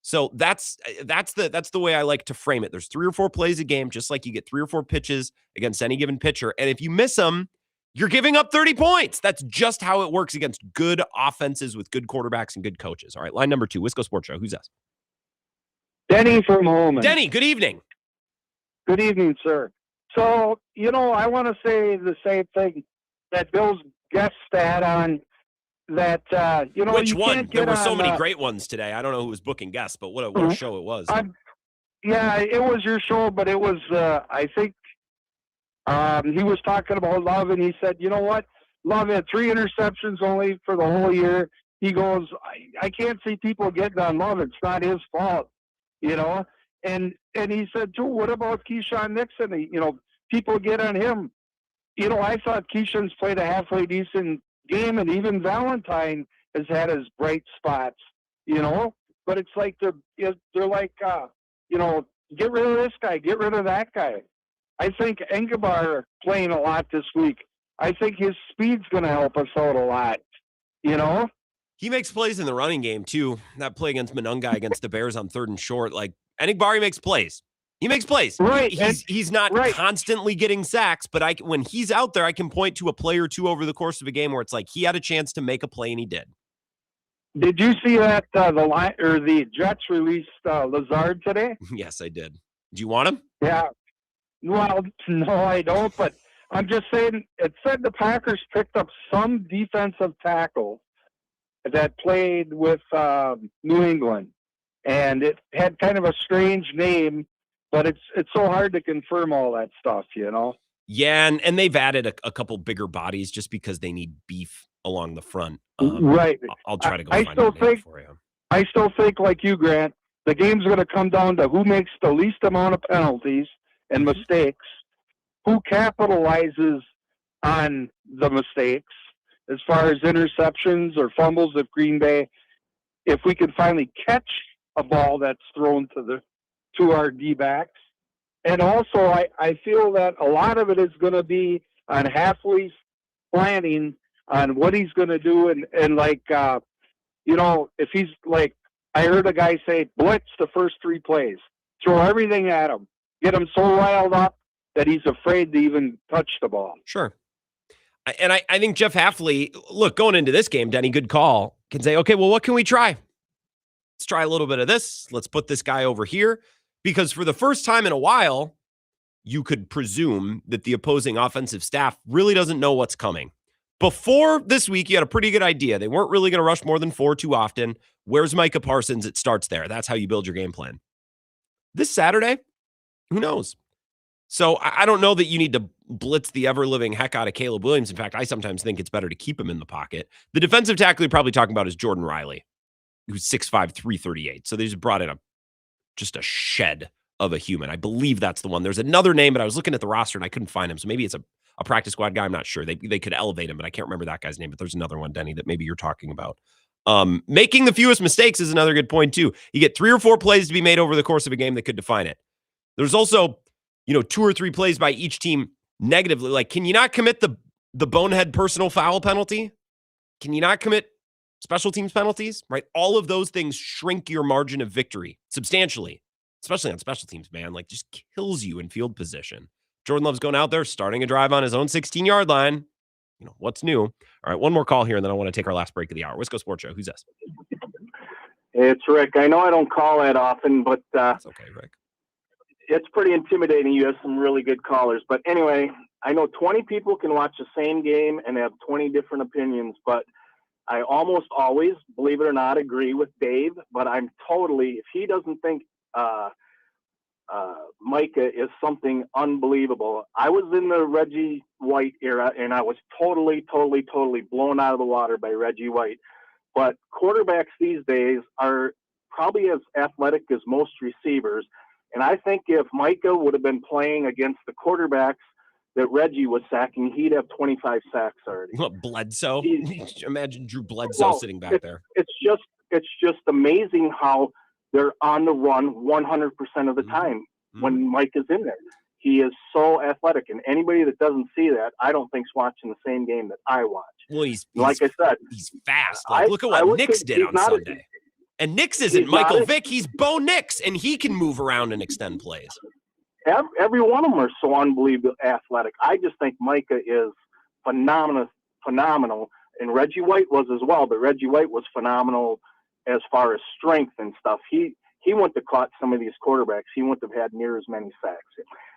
So that's the way I like to frame it. There's 3 or 4 plays a game, just like you get 3 or 4 pitches against any given pitcher. And if you miss them, you're giving up 30 points. That's just how it works against good offenses with good quarterbacks and good coaches. All right, line number 2, Wisco Sports Show. Who's that? Denny from Holman. Denny, good evening. Good evening, sir. So, I want to say the same thing that Bill's guest stat on that, Which you one? can't There get were so on, many great ones today. I don't know who was booking guests, but what a show it was. Yeah, it was your show, but it was, I think, he was talking about Love, and he said, you know what? Love had 3 interceptions only for the whole year. He goes, I can't see people getting on Love. It's not his fault, And he said, too, what about Keyshawn Nixon? People get on him. I thought Keyshawn's played a halfway decent game, and even Valentine has had his bright spots, But it's like they're like, get rid of this guy, get rid of that guy. I think Engebar playing a lot this week. I think his speed's going to help us out a lot, He makes plays in the running game, too. That play against Monungai against the Bears on 3rd and short. Engebar makes plays. He makes plays. Right. He's not constantly getting sacks, but when he's out there, I can point to a play or 2 over the course of a game where it's he had a chance to make a play and he did. Did you see that the Jets released Lazard today? Yes, I did. Do you want him? Yeah. Well, no, I don't, but I'm just saying it said the Packers picked up some defensive tackle that played with New England, and it had kind of a strange name, but it's so hard to confirm all that stuff, Yeah, and they've added a couple bigger bodies just because they need beef along the front. Right. I'll try to go find a name for you. I still think, like you, Grant, the game's going to come down to who makes the least amount of penalties and mistakes, who capitalizes on the mistakes as far as interceptions or fumbles of Green Bay. If we can finally catch a ball that's thrown to our D-backs. And also, I feel that a lot of it is going to be on Hafley's planning on what he's going to do. And if he's I heard a guy say, blitz the first 3 plays, throw everything at him, get him so riled up that he's afraid to even touch the ball. Sure. And I think Jeff Hafley, look, going into this game, Denny, good call, can say, okay, well, what can we try? Let's try a little bit of this. Let's put this guy over here. Because for the first time in a while, you could presume that the opposing offensive staff really doesn't know what's coming. Before this week, you had a pretty good idea. They weren't really going to rush more than 4 too often. Where's Micah Parsons? It starts there. That's how you build your game plan. This Saturday, who knows? So I don't know that you need to blitz the ever-living heck out of Caleb Williams. In fact, I sometimes think it's better to keep him in the pocket. The defensive tackle you're probably talking about is Jordan Riley. who's 6'5", 338. So they just brought in just a shed of a human. I believe that's the one. There's another name, but I was looking at the roster and I couldn't find him. So maybe it's a practice squad guy. I'm not sure. They could elevate him, but I can't remember that guy's name. But there's another one, Denny, that maybe you're talking about. Making the fewest mistakes is another good point too. You get 3 or 4 plays to be made over the course of a game that could define it. There's also, 2 or 3 plays by each team negatively. Like, can you not commit the bonehead personal foul penalty? Can you not commit special teams penalties? Right? All of those things shrink your margin of victory substantially, especially on special teams, man. Like, just kills you in field position. Jordan Love's going out there, starting a drive on his own 16-yard line. What's new? All right, one more call here, and then I want to take our last break of the hour. Wisco Sports Show. Who's this? It's Rick. I know I don't call that often, but that's okay, Rick. It's pretty intimidating. You have some really good callers. But anyway, I know 20 people can watch the same game and have 20 different opinions, but I almost always, believe it or not, agree with Dave. But I'm totally, if he doesn't think Micah is something unbelievable. I was in the Reggie White era, and I was totally blown out of the water by Reggie White. But quarterbacks these days are probably as athletic as most receivers. And I think if Micah would have been playing against the quarterbacks that Reggie was sacking, he'd have 25 sacks already. What, Bledsoe? Imagine Drew Bledsoe sitting back there. It's just amazing how they're on the run 100% of the time when Mike is in there. He is so athletic, and anybody that doesn't see that, I don't think's watching the same game that I watch. Well, he's like I said, he's fast. Look at what Nix did on Sunday. And Nix isn't Michael Vick. He's Bo Nix, and he can move around and extend plays. Every one of them are so unbelievably athletic. I just think Micah is phenomenal, and Reggie White was as well. But Reggie White was phenomenal as far as strength and stuff. He wouldn't have caught some of these quarterbacks. He wouldn't have had near as many sacks.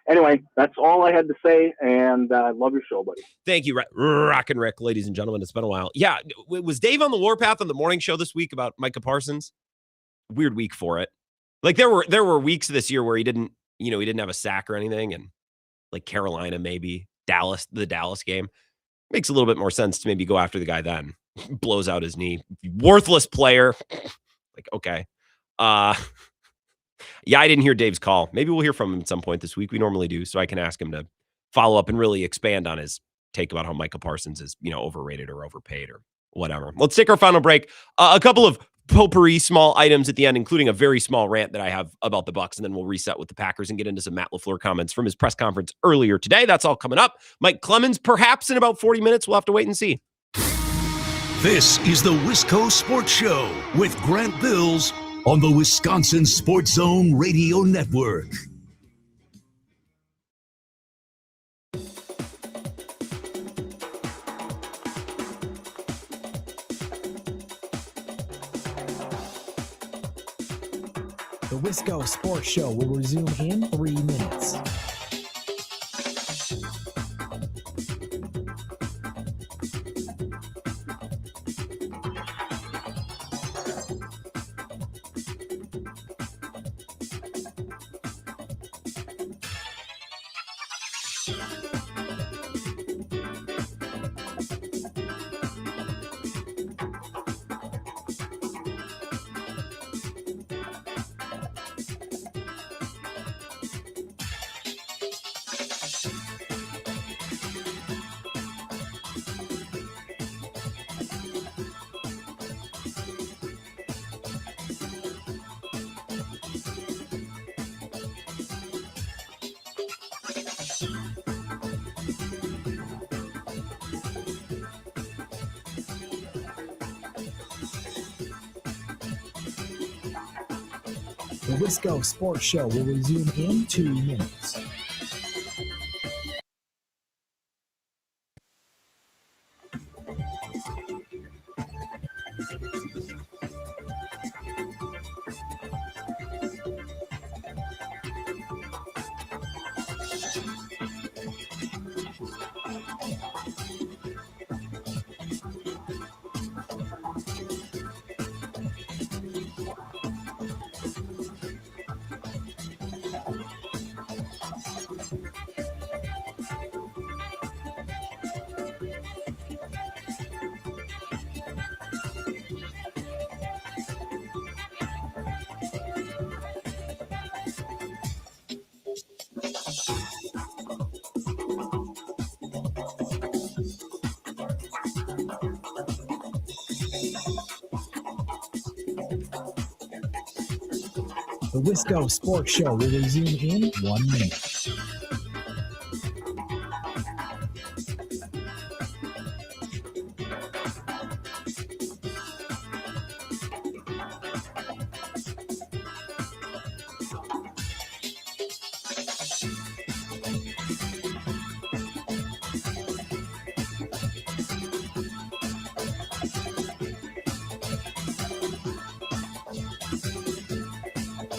Anyway, that's all I had to say, and I love your show, buddy. Thank you, Rockin' Rick, ladies and gentlemen. It's been a while. Yeah, was Dave on the warpath on the morning show this week about Micah Parsons? Weird week for it. Like there were weeks this year where he didn't have a sack or anything, and like Carolina, maybe the Dallas game makes a little bit more sense to maybe go after the guy then. Blows out his knee, worthless player. Like, okay. Yeah, I didn't hear Dave's call. Maybe we'll hear from him at some point this week. We normally do, so I can ask him to follow up and really expand on his take about how Micah Parsons is, overrated or overpaid or whatever. Let's take our final break. A couple of potpourri small items at the end, including a very small rant that I have about the Bucs, and then we'll reset with the Packers and get into some Matt LaFleur comments from his press conference earlier today. That's all coming up. Mike Clemens, perhaps in about 40 minutes. We'll have to wait and see. This is the Wisco Sports Show with Grant Bills on the Wisconsin Sports Zone Radio Network. The Wisco Sports Show will resume in 3 minutes. The Wisco Sports Show will resume in 2 minutes. The Wisco Sports Show will resume in 1 minute.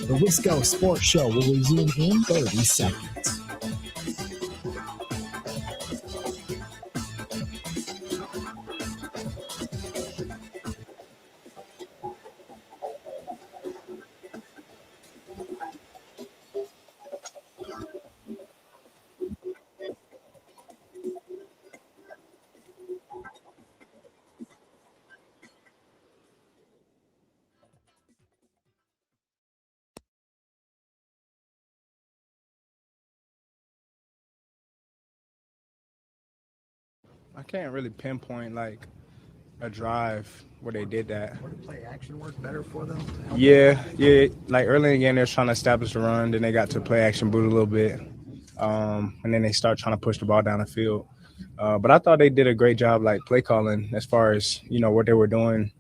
The Wisco Sports Show will resume in 30 seconds. I can't really pinpoint like a drive where they did that. Would play action work better for them? Yeah. Like early in the game, they were trying to establish the run. Then they got to play action boot a little bit, and then they start trying to push the ball down the field. But I thought they did a great job, like play calling, as far as what they were doing,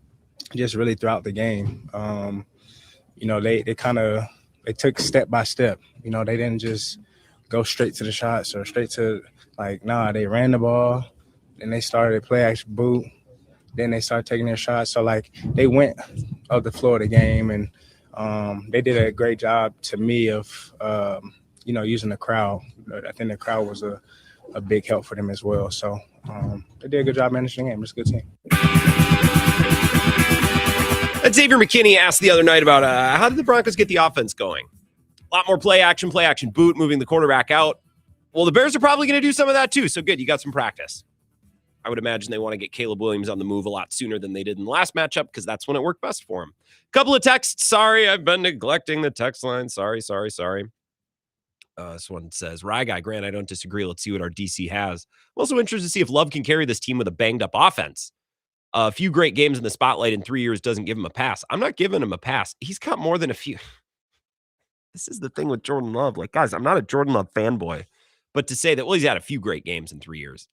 just really throughout the game. They took step by step. They didn't just go straight to the shots or straight to they ran the ball. Then they started play action boot. Then they started taking their shots. So, they went up the floor of the game, and they did a great job, to me, of, using the crowd. I think the crowd was a big help for them as well. So, they did a good job managing the game. It's a good team. Xavier McKinney asked the other night about how did the Broncos get the offense going? A lot more play action boot, moving the quarterback out. Well, the Bears are probably going to do some of that too. So good, you got some practice. I would imagine they want to get Caleb Williams on the move a lot sooner than they did in the last matchup because that's when it worked best for him. Couple of texts. Sorry, I've been neglecting the text line. Sorry. This one says, Rye Guy, Grant, I don't disagree. Let's see what our DC has. I'm also interested to see if Love can carry this team with a banged-up offense. A few great games in the spotlight in 3 years doesn't give him a pass. I'm not giving him a pass. He's got more than a few. This is the thing with Jordan Love. Guys, I'm not a Jordan Love fanboy. But to say that, he's had a few great games in 3 years.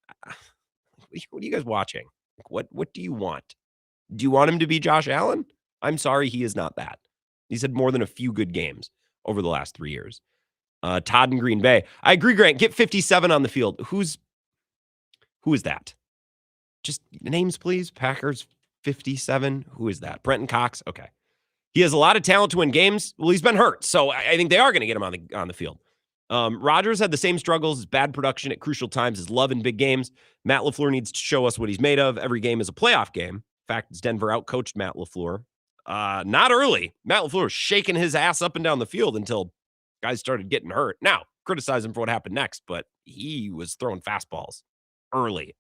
What are you guys watching? What do you want? Do you want him to be Josh Allen? I'm sorry, he is not that. He's had more than a few good games over the last 3 years. Todd in Green Bay. I agree, Grant. Get 57 on the field. Who is that? Just names, please. Packers 57. Who is that? Brenton Cox. Okay. He has a lot of talent to win games. Well, he's been hurt, so I think they are going to get him on the field. Rodgers had the same struggles as bad production at crucial times as Love in big games. Matt LaFleur needs to show us what he's made of. Every game is a playoff game. In fact, it's Denver outcoached Matt LaFleur. Not early. Matt LaFleur was shaking his ass up and down the field until guys started getting hurt. Now, criticize him for what happened next, but he was throwing fastballs early.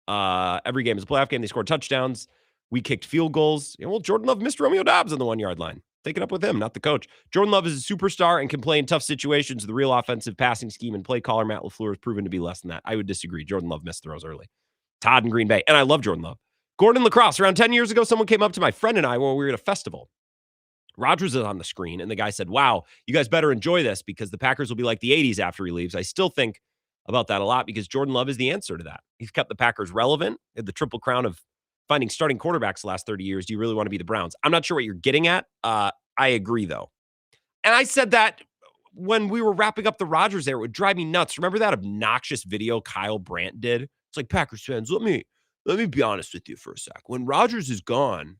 Every game is a playoff game. They scored touchdowns. We kicked field goals. Jordan Love missed Romeo Doubs on the 1 yard line. Take it up with him, not the coach. Jordan Love is a superstar and can play in tough situations. The real offensive passing scheme and play caller, Matt LaFleur, has proven to be less than that. I would disagree. Jordan Love missed throws early. Todd in Green Bay. And I love Jordan Love. Gordon Lacrosse. Around 10 years ago, someone came up to my friend and I when we were at a festival. Rodgers is on the screen, and the guy said, wow, you guys better enjoy this because the Packers will be like the 80s after he leaves. I still think about that a lot because Jordan Love is the answer to that. He's kept the Packers relevant. Had the triple crown of finding starting quarterbacks the last 30 years. Do you really want to be the Browns? I'm not sure what you're getting at. I agree, though. And I said that when we were wrapping up the Rodgers era. It would drive me nuts. Remember that obnoxious video Kyle Brandt did? It's like, Packers fans, let me be honest with you for a sec. When Rodgers is gone,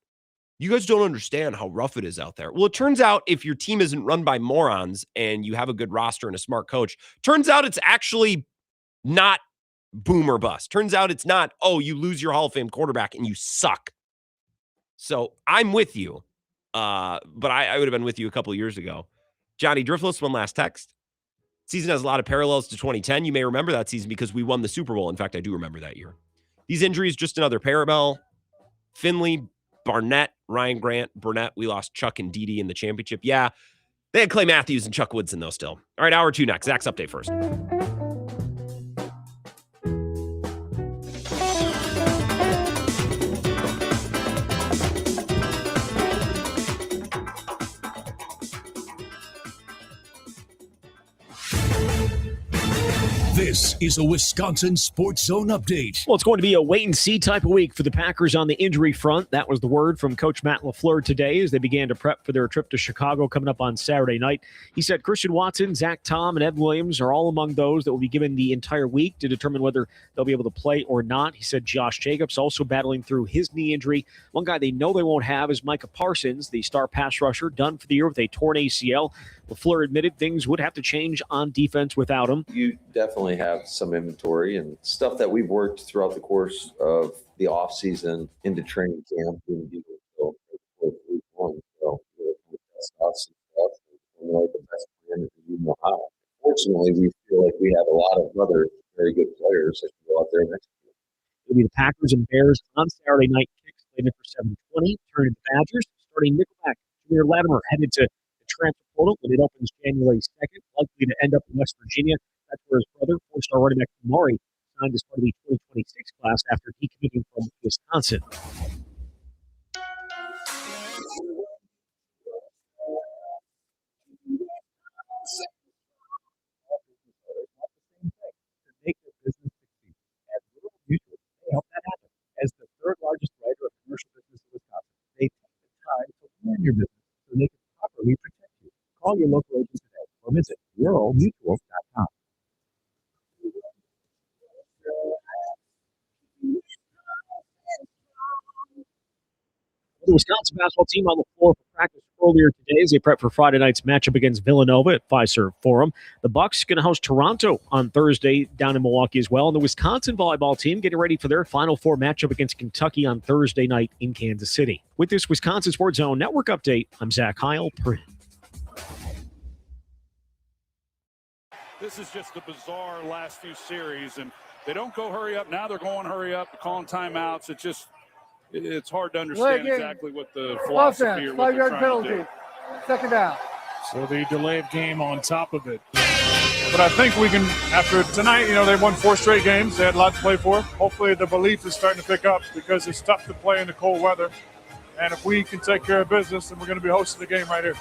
you guys don't understand how rough it is out there. Well, it turns out if your team isn't run by morons and you have a good roster and a smart coach, turns out it's actually not boom or bust. Turns out it's not, you lose your Hall of Fame quarterback and you suck. So I'm with you. But I would have been with you a couple of years ago. Johnny Driftless, one last text. Season has a lot of parallels to 2010. You may remember that season because we won the Super Bowl. In fact, I do remember that year. These injuries, just another parallel. Finley, Barnett, Ryan Grant, Burnett. We lost Chuck and Dede in the championship. Yeah, they had Clay Matthews and Chuck Woodson, though, still. All right, hour 2 next. Zach's update first. This is a Wisconsin Sports Zone update. Well, it's going to be a wait-and-see type of week for the Packers on the injury front. That was the word from Coach Matt LaFleur today as they began to prep for their trip to Chicago coming up on Saturday night. He said Christian Watson, Zach Tom, and Ed Williams are all among those that will be given the entire week to determine whether they'll be able to play or not. He said Josh Jacobs also battling through his knee injury. One guy they know they won't have is Micah Parsons, the star pass rusher, done for the year with a torn ACL. LaFleur admitted things would have to change on defense without him. You definitely have some inventory and stuff that we've worked throughout the course of the offseason into training camp and until week one. So that's awesome stuff. And like the best plan that you know how. Fortunately, we feel like we have a lot of other very good players that can go out there next year. It'll be the Packers and Bears on Saturday night. Kicks slated for 7:20. Turning the Badgers, starting nickelback Junior Latimer headed to the transfer portal when it opens January 2nd, likely to end up in West Virginia. That's where his brother, four-star running back Kamari, signed as part of the 2026 class after decommitting from Wisconsin. Make their business succeed. At Rural Mutual, they help that happen. As the third largest writer of commercial business in Wisconsin, they take the time to learn your business so they can properly protect you. Call your local agent today or visit ruralmutual.com. The Wisconsin basketball team on the floor for practice earlier today as they prep for Friday night's matchup against Villanova at Fiserv Forum. The Bucks going to host Toronto on Thursday down in Milwaukee as well. And the Wisconsin volleyball team getting ready for their Final Four matchup against Kentucky on Thursday night in Kansas City. With this Wisconsin Sports Zone Network update, I'm Zach Heil. This is just a bizarre last few series, and they don't go hurry up. Now they're going hurry up, calling timeouts. It's hard to understand exactly what the philosophy or what they're trying to do. Second down. So the delayed game on top of it. But I think we can, after tonight, they won 4 straight games. They had a lot to play for. Hopefully the belief is starting to pick up because it's tough to play in the cold weather. And if we can take care of business, then we're going to be hosting the game right here.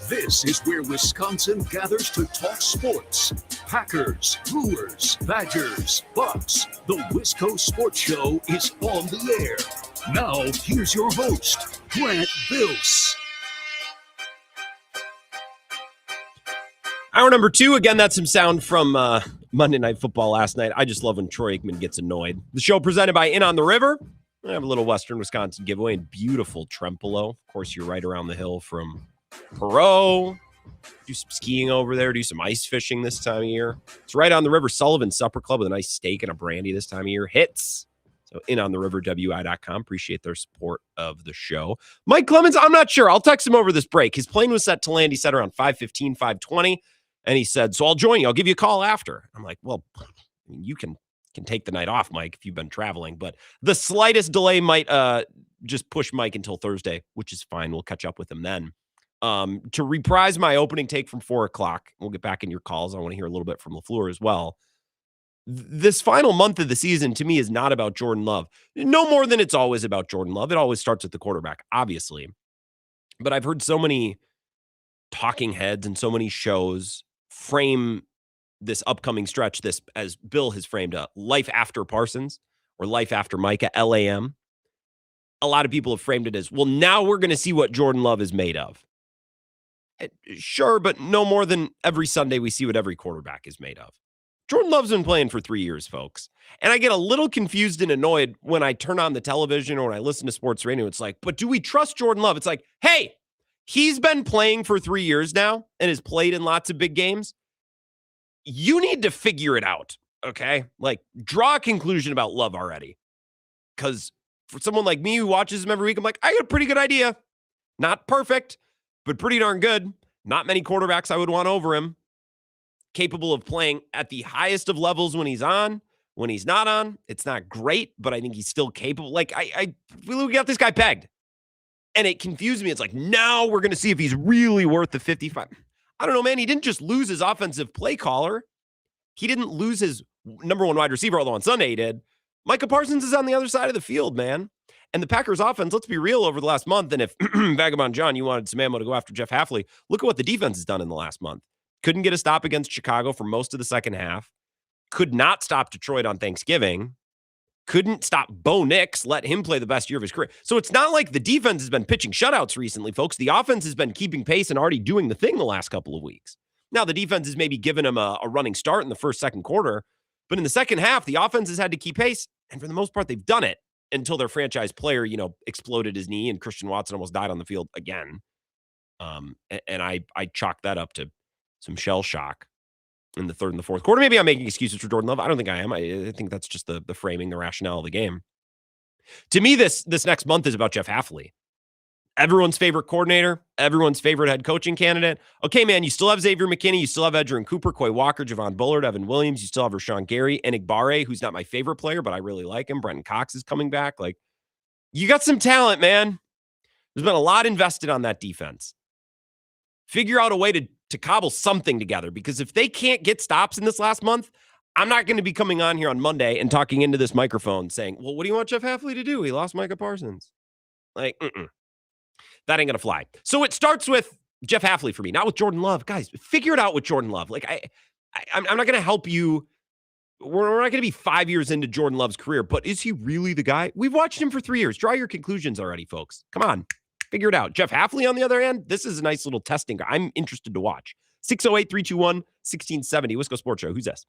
This is where Wisconsin gathers to talk sports. Packers, Brewers, Badgers, Bucks. The Wisco Sports Show is on the air. Now, here's your host, Grant Bills. Hour number 2, again, that's some sound from Monday Night Football last night. I just love when Troy Aikman gets annoyed. The show presented by In on the River. I have a little Western Wisconsin giveaway in beautiful Trempealeau. Of course, you're right around the hill from Perot. Do some skiing over there. Do some ice fishing this time of year. It's right on the river. Sullivan Supper Club with a nice steak and a brandy this time of year. Hits. So inontheriverwi.com. Appreciate their support of the show. Mike Clemens, I'm not sure. I'll text him over this break. His plane was set to land, he said, around 5:15, 5:20. And he said, so I'll join you. I'll give you a call after. I'm like, well, you can take the night off, Mike, if you've been traveling. But the slightest delay might just push Mike until Thursday, which is fine. We'll catch up with him then. To reprise my opening take from 4 o'clock, we'll get back in your calls. I want to hear a little bit from LaFleur as well. This final month of the season, to me, is not about Jordan Love. No more than it's always about Jordan Love. It always starts with the quarterback, obviously. But I've heard so many talking heads and so many shows frame this upcoming stretch, this, as Bill has framed, a life after Parsons or life after Micah, LAM. A lot of people have framed it as, well, now we're going to see what Jordan Love is made of. Sure, but no more than every Sunday we see what every quarterback is made of. Jordan Love's been playing for 3 years, folks. And I get a little confused and annoyed when I turn on the television or when I listen to sports radio. It's like, but do we trust Jordan Love? It's like, hey, he's been playing for 3 years now and has played in lots of big games. You need to figure it out, okay? Like, draw a conclusion about Love already. Because for someone like me who watches him every week, I'm like, I got a pretty good idea. Not perfect, but pretty darn good. Not many quarterbacks I would want over him. Capable of playing at the highest of levels when he's on. When he's not on, it's not great, but I think he's still capable. Like, we got this guy pegged. And it confused me. It's like, now we're going to see if he's really worth the 55. I don't know, man. He didn't just lose his offensive play caller. He didn't lose his number 1 wide receiver, although on Sunday he did. Micah Parsons is on the other side of the field, man. And the Packers offense, let's be real, over the last month, and if Vagabond John, you wanted some ammo to go after Jeff Hafley, look at what the defense has done in the last month. Couldn't get a stop against Chicago for most of the second half. could not stop Detroit on Thanksgiving, couldn't stop Bo Nix, let him play the best year of his career. So it's not like the defense has been pitching shutouts recently, folks. The offense has been keeping pace and already doing the thing the last couple of weeks. Now, the defense has maybe given him a running start in the first, second quarter, but in the second half, the offense has had to keep pace, and for the most part, they've done it until their franchise player, exploded his knee, and Christian Watson almost died on the field again. And I chalk that up to some shell shock in the third and the fourth quarter. Maybe I'm making excuses for Jordan Love. I don't think I am. I think that's just the framing, the rationale of the game. To me, this next month is about Jeff Hafley. Everyone's favorite coordinator, everyone's favorite head coaching candidate. Okay, man, you still have Xavier McKinney, you still have Edgerrin Cooper, Quay Walker, Javon Bullard, Evan Williams, you still have Rashawn Gary, and Igbare, who's not my favorite player, but I really like him. Brenton Cox is coming back. Like, you got some talent, man. There's been a lot invested on that defense. Figure out a way to cobble something together, because if they can't get stops in this last month, I'm not going to be coming on here on Monday and talking into this microphone saying, well, what do you want Jeff Hafley to do? He lost Micah Parsons. Like, that ain't going to fly. So it starts with Jeff Hafley for me, not with Jordan Love. Guys, figure it out with Jordan Love. Like, I'm not going to help you. We're not going to be 5 years into Jordan Love's career, but is he really the guy? We've watched him for 3 years. Draw your conclusions already, folks. Come on. Figure it out. Jeff Hafley, on the other hand, this is a nice little testing. I'm interested to watch. 608-321-1670. Wisco Sports Show. Who's this?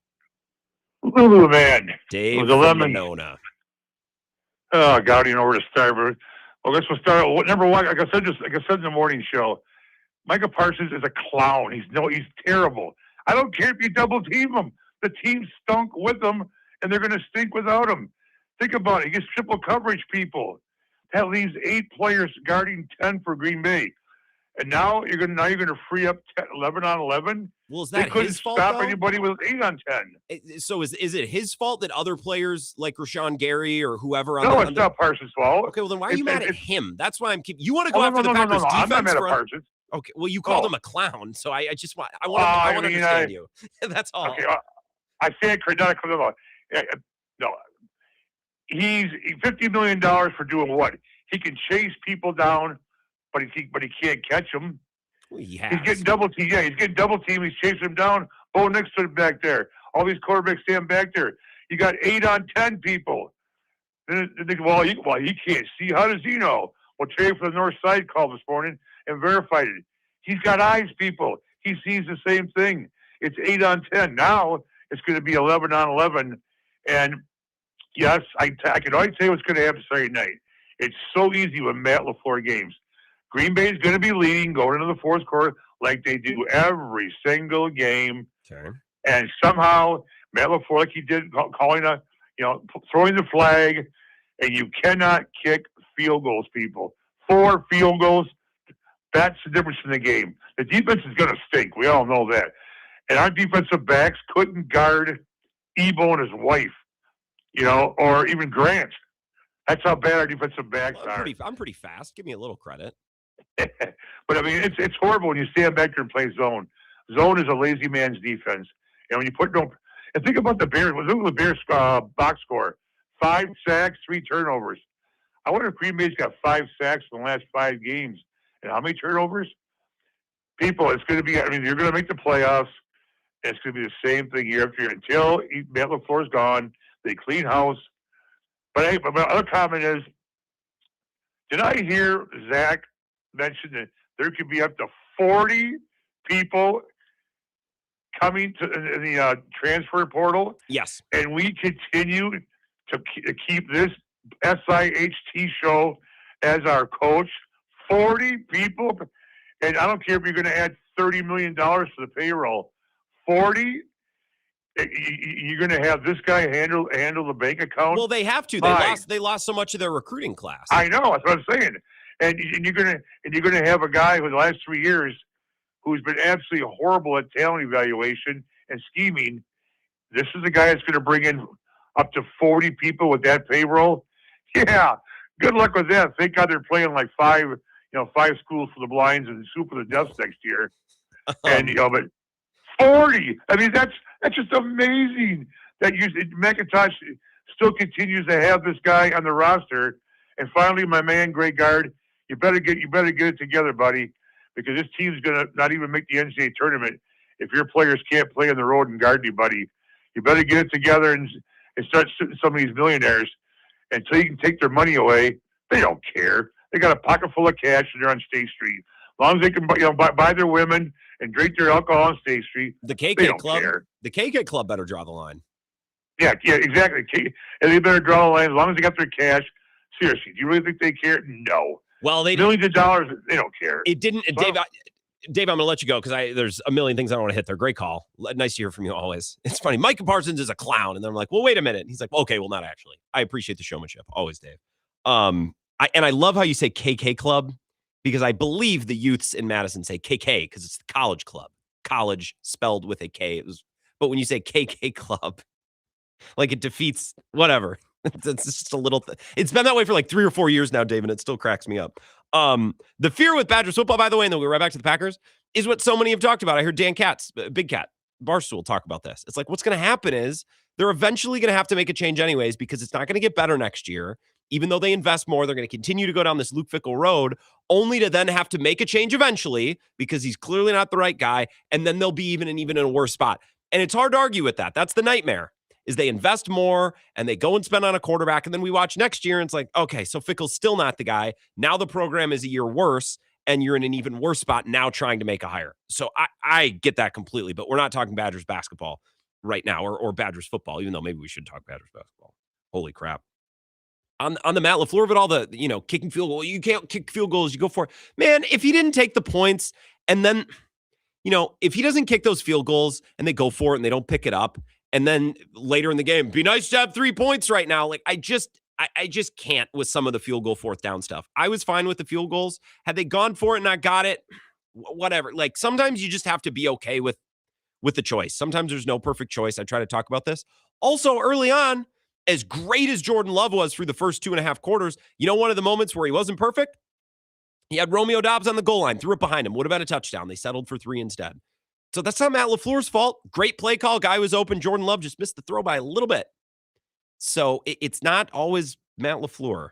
Lulu man. Dave with the lemon. Monona. Oh, God, I don't even know where to start. But I guess we'll start. Number one, like I said in the morning show, Micah Parsons is a clown. He's terrible. I don't care if you double team him. The team stunk with him, and they're going to stink without him. Think about it. He gets triple coverage people. That leaves 8 players guarding 10 for Green Bay. And now you're going to free up 11 on 11. Well, is that his fault? Stop anybody with 8 on 10. So is it his fault that other players like Rashawn Gary or whoever? It's not Parsons' fault. Okay, well then why are you mad at him? That's why I'm keeping. You want to go after the Packers defense? I'm not mad at Parsons. Okay, well you called him a clown, so I want to understand you. That's all. Okay, I say it critically. No, he's $50 million for doing what? He can chase people down, but he can't catch them. Well, he's getting double teamed. Yeah, he's getting double teamed. He's chasing them down. Bo Nix stood back there. All these quarterbacks stand back there. You got 8 on 10 people. Then they go, he can't see. How does he know? Well, Trey from the North Side called this morning and verified it. He's got eyes, people. He sees the same thing. It's 8 on 10. Now it's going to be 11 on 11. And yes, I can always say what's going to happen Saturday night. It's so easy with Matt LaFleur games. Green Bay is going to be leading going into the fourth quarter like they do every single game. Okay. And somehow Matt LaFleur, like he did, throwing the flag, and you cannot kick field goals, people. 4 field goals, that's the difference in the game. The defense is going to stink. We all know that. And our defensive backs couldn't guard Ebo and his wife, or even Grant. That's how bad our defensive backs are. I'm pretty fast. Give me a little credit. But I mean, it's horrible when you stand back there and play zone. Zone is a lazy man's defense. And when you and think about the Bears. Look at the Bears box score: 5 sacks, 3 turnovers. I wonder if Green Bay's got 5 sacks in the last 5 games. And how many turnovers? People, it's going to be. I mean, you're going to make the playoffs. And it's going to be the same thing year after year until Matt LaFleur's gone. They clean house. But hey, my other comment is, did I hear Zach mention that there could be up to 40 people coming to the transfer portal? Yes. And we continue to keep this SIHT show as our coach. 40 people. And I don't care if you're going to add $30 million to the payroll. 40? You're going to have this guy handle the bank account? Well, they have to. They lost so much of their recruiting class. I know. That's what I'm saying. And you're going to have a guy who the last 3 years who's been absolutely horrible at talent evaluation and scheming. This is a guy that's going to bring in up to 40 people with that payroll. Yeah, good luck with that. Thank God they're playing like 5 schools for the blinds and soup for the deaf next year. And but 40. I mean, that's just amazing that McIntosh still continues to have this guy on the roster. And finally, my man, Greg Gard, you better get it together, buddy, because this team's gonna not even make the NCAA tournament if your players can't play on the road and guard anybody. You better get it together and start shooting some of these millionaires until you can take their money away. They don't care. They got a pocket full of cash and they're on State Street. As long as they can buy their women and drink their alcohol on State Street, The they KK don't Club. care. The KK Club better draw the line. Yeah, exactly. And they better draw the line as long as they got their cash. Seriously, do you really think they care? No. Well, they millions of dollars. They don't care. It didn't, Dave. I'm going to let you go because there's a million things I don't want to hit there. Great call. Nice to hear from you always. It's funny. Micah Parsons is a clown, and then I'm like, well, wait a minute. And he's like, okay, well, not actually. I appreciate the showmanship, always, Dave. I love how you say KK Club because I believe the youths in Madison say KK because it's the college club. College spelled with a K. But when you say KK Club, like it defeats whatever. It's just a little it's been that way for like 3 or 4 years now, Dave, and it still cracks me up. The fear with Badgers football, by the way, and then we'll go right back to the Packers, is what so many have talked about. I heard Dan Katz, Big Cat, Barstool talk about this. It's like what's going to happen is they're eventually going to have to make a change anyways because it's not going to get better next year. Even though they invest more, they're going to continue to go down this Luke Fickell road, only to then have to make a change eventually because he's clearly not the right guy, and then they'll be even in a worse spot. And it's hard to argue with that. That's the nightmare. Is they invest more and they go and spend on a quarterback. And then we watch next year and it's like, okay, so Fickell's still not the guy. Now the program is a year worse and you're in an even worse spot now trying to make a hire. So I get that completely, but we're not talking Badgers basketball right now or Badgers football, even though maybe we should talk Badgers basketball. Holy crap. On the Matt LaFleur of it all, the, kicking field goal, you can't kick field goals, you go for it. Man, if he didn't take the points and then, if he doesn't kick those field goals and they go for it and they don't pick it up, and then later in the game, be nice to have 3 points right now. Like I just can't with some of the field goal fourth down stuff. I was fine with the field goals. Had they gone for it and not got it, whatever. Like sometimes you just have to be okay with the choice. Sometimes there's no perfect choice. I try to talk about this. Also early on, as great as Jordan Love was through the first 2.5 quarters, one of the moments where he wasn't perfect? He had Romeo Doubs on the goal line, threw it behind him. Would have been a touchdown. They settled for 3 instead. So that's not Matt LaFleur's fault. Great play call. Guy was open. Jordan Love just missed the throw by a little bit. So it's not always Matt LaFleur.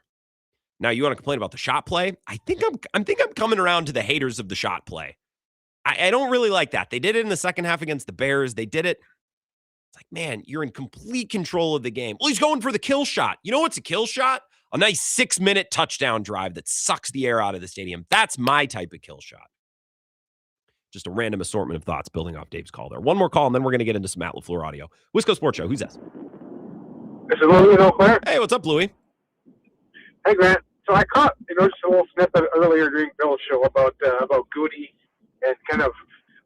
Now you want to complain about the shot play? I think I'm coming around to the haters of the shot play. I don't really like that. They did it in the second half against the Bears. They did it. It's like, man, you're in complete control of the game. Well, he's going for the kill shot. You know what's a kill shot? A nice 6-minute touchdown drive that sucks the air out of the stadium. That's my type of kill shot. Just a random assortment of thoughts building off Dave's call there. One more call, and then we're going to get into some Matt LaFleur audio. Wisco Sports Show. Who's this? This is Louie in Eau Claire. Hey, what's up, Louie? Hey, Grant. So I caught just a little snippet earlier during Bill's show about Goody and kind of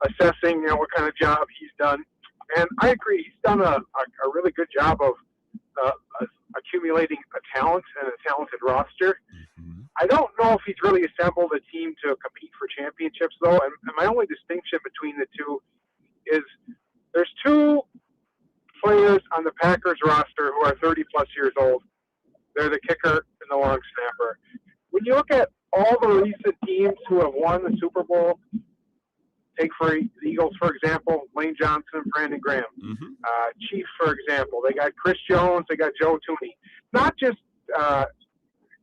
assessing what kind of job he's done. And I agree, he's done a really good job of accumulating a talent and a talented roster. Mm-hmm. I don't know if he's really assembled a team to compete for championships, though. And my only distinction between the two is there's 2 players on the Packers roster who are 30-plus years old. They're the kicker and the long snapper. When you look at all the recent teams who have won the Super Bowl, take for the Eagles, for example, Lane Johnson, Brandon Graham. Mm-hmm. Chiefs, for example, they got Chris Jones, they got Joe Tooney. Not just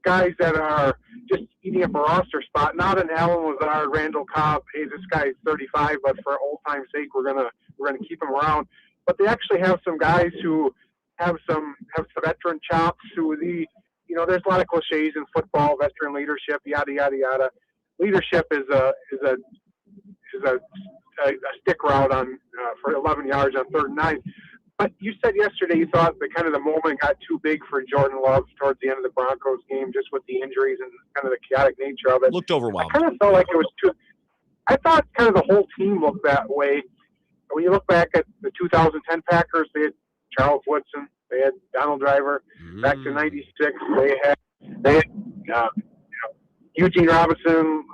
guys that are just eating up a roster spot. Not an Allen Lazard, Randall Cobb. Hey, this guy's 35, but for old time's sake, we're gonna keep him around. But they actually have some guys who have some veteran chops. There's a lot of cliches in football, veteran leadership, yada yada yada. Leadership is a stick route for 11 yards on 3rd and 9. But you said yesterday you thought the moment got too big for Jordan Love towards the end of the Broncos game, just with the injuries and kind of the chaotic nature of it. Looked overwhelmed. I kind of felt like it was too. I thought kind of the whole team looked that way. When you look back at the 2010 Packers, they had Charles Woodson, they had Donald Driver. Back to '96, they had Eugene Robinson,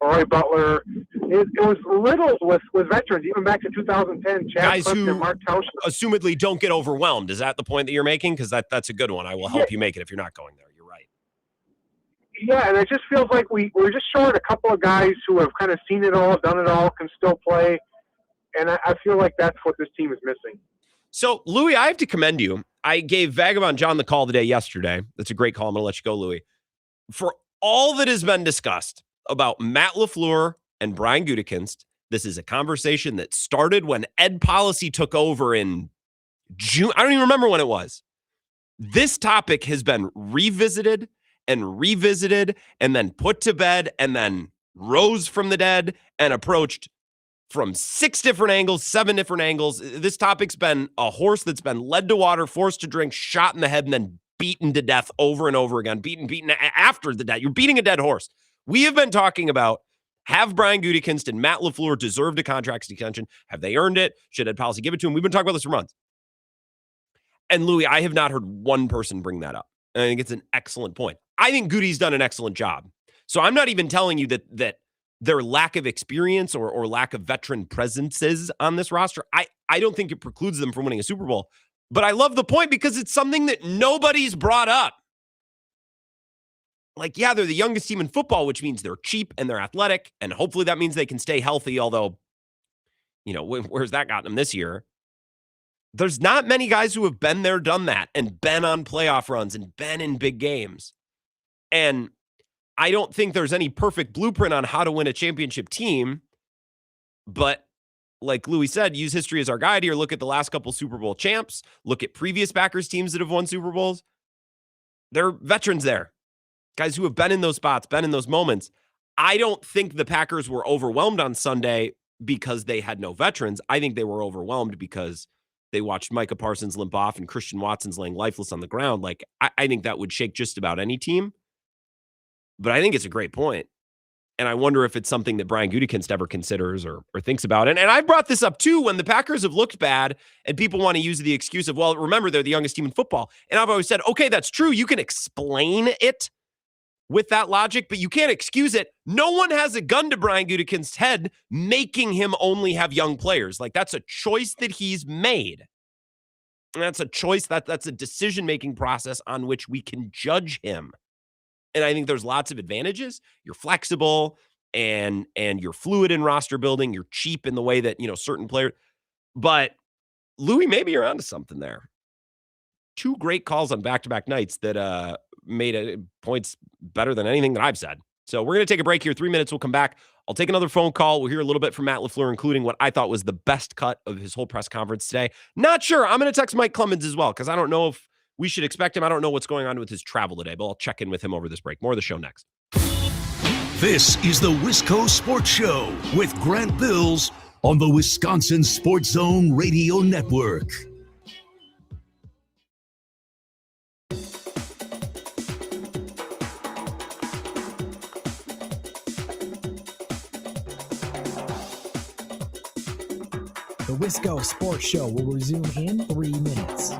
Roy Butler. It was riddled with veterans, even back to 2010. Chad Guys Clifton, who Mark Tausch. assumedly don't get overwhelmed. Is that the point that you're making? Because that's a good one. I will help you make it if you're not going there. You're right. Yeah, and it just feels like we're just short a couple of guys who have kind of seen it all, done it all, can still play. And I feel like that's what this team is missing. So, Louie, I have to commend you. I gave Vagabond John the call today yesterday. That's a great call. I'm going to let you go, Louie. For all that has been discussed about Matt LaFleur and Brian Gutekunst, this is a conversation that started when Ed Policy took over in June. I don't even remember when it was. This topic has been revisited and revisited and then put to bed and then rose from the dead and approached from 6 different angles, 7 different angles. This topic's been a horse that's been led to water, forced to drink, shot in the head, and then beaten to death over and over again. Beaten after the death. You're beating a dead horse. We have been talking about, have Brian Gutekunst and Matt LaFleur deserved a contract extension? Have they earned it? Should Ed Policy give it to him? We've been talking about this for months. And Louis, I have not heard one person bring that up. And I think it's an excellent point. I think Goody's done an excellent job. So I'm not even telling you that their lack of experience or lack of veteran presences on this roster, I don't think it precludes them from winning a Super Bowl. But I love the point because it's something that nobody's brought up. Like, yeah, they're the youngest team in football, which means they're cheap and they're athletic. And hopefully that means they can stay healthy. Although, where's that gotten them this year? There's not many guys who have been there, done that, and been on playoff runs and been in big games. And I don't think there's any perfect blueprint on how to win a championship team. But like Louis said, use history as our guide here. Look at the last couple Super Bowl champs. Look at previous Packers teams that have won Super Bowls. There are veterans there. Guys who have been in those spots, been in those moments. I don't think the Packers were overwhelmed on Sunday because they had no veterans. I think they were overwhelmed because they watched Micah Parsons limp off and Christian Watson's laying lifeless on the ground. Like, I think that would shake just about any team. But I think it's a great point. And I wonder if it's something that Brian Gutekunst ever considers or thinks about. And I brought this up too when the Packers have looked bad and people want to use the excuse of, well, remember, they're the youngest team in football. And I've always said, okay, that's true. You can explain it with that logic, but you can't excuse it. No one has a gun to Brian Gutekunst's head making him only have young players. Like, that's a choice that he's made. And that's a choice, that's a decision-making process on which we can judge him. And I think there's lots of advantages. You're flexible and you're fluid in roster building. You're cheap in the way that, certain players. But Louis, maybe you're onto something there. 2 great calls on back-to-back nights that made points better than anything that I've said. So we're going to take a break here. 3 minutes. We'll come back. I'll take another phone call. We'll hear a little bit from Matt LaFleur, including what I thought was the best cut of his whole press conference today. Not sure. I'm going to text Mike Clemens as well because I don't know if we should expect him. I don't know what's going on with his travel today, but I'll check in with him over this break. More of the show next. This is the Wisco Sports Show with Grant Bills on the Wisconsin Sports Zone Radio Network. The Wisco Sports Show will resume in 3 minutes.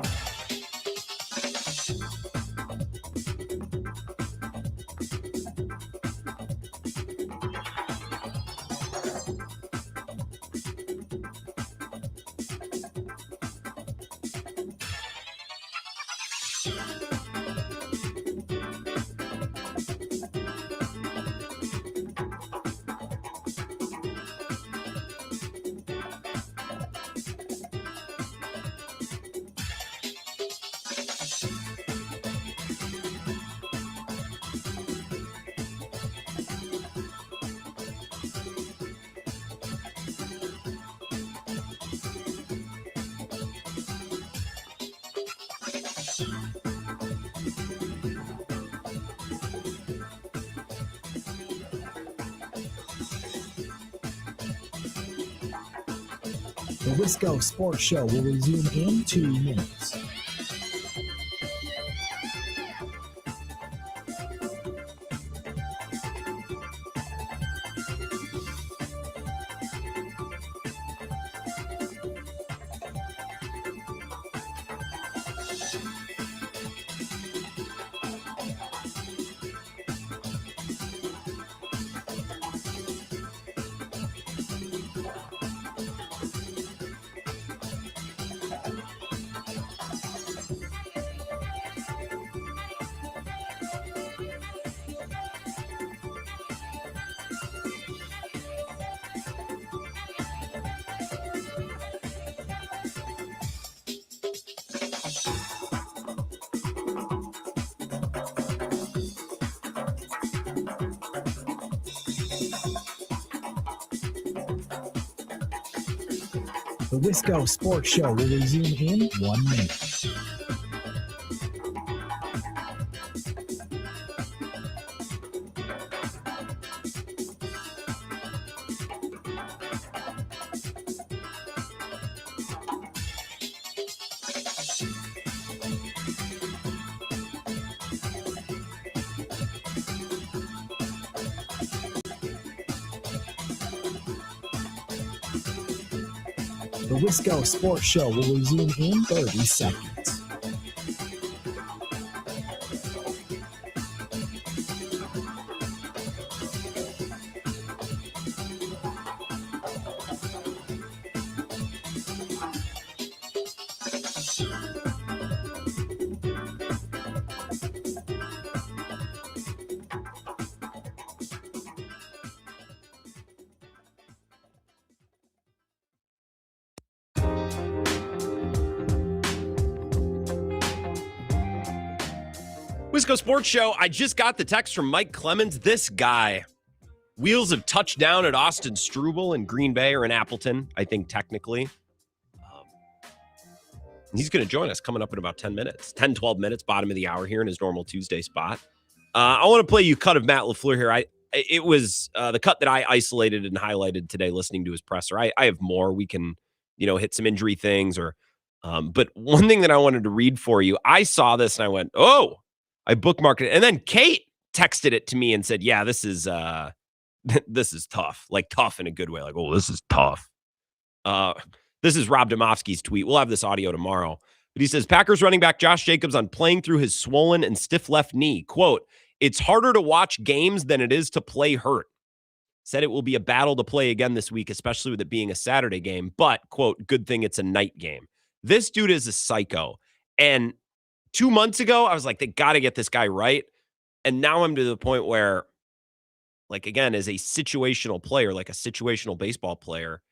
The Wisco Sports Show will resume in 2 minutes. The Wisco Sports Show will resume in 1 minute. The Wisco Sports Show will resume in 30 seconds. Wisco Sports Show. I just got the text from Mike Clemens. This guy. Wheels have touched down at Austin Struble in Green Bay or in Appleton, I think technically. He's going to join us coming up in about 10 minutes. 10, 12 minutes, bottom of the hour here in his normal Tuesday spot. I want to play you a cut of Matt LaFleur here. It was the cut that I isolated and highlighted today listening to his presser. I have more. We can, hit some injury things but one thing that I wanted to read for you, I saw this and I went, oh, I bookmarked it. And then Kate texted it to me and said, yeah, this is tough, like tough in a good way. Like, oh, this is tough. This is Rob Domofsky's tweet. We'll have this audio tomorrow. But he says, Packers running back Josh Jacobs on playing through his swollen and stiff left knee. Quote, it's harder to watch games than it is to play hurt. Said it will be a battle to play again this week, especially with it being a Saturday game. But, quote, good thing it's a night game. This dude is a psycho. And 2 months ago, I was like, they got to get this guy right. And now I'm to the point where, like, again, as a situational player, like a situational baseball player,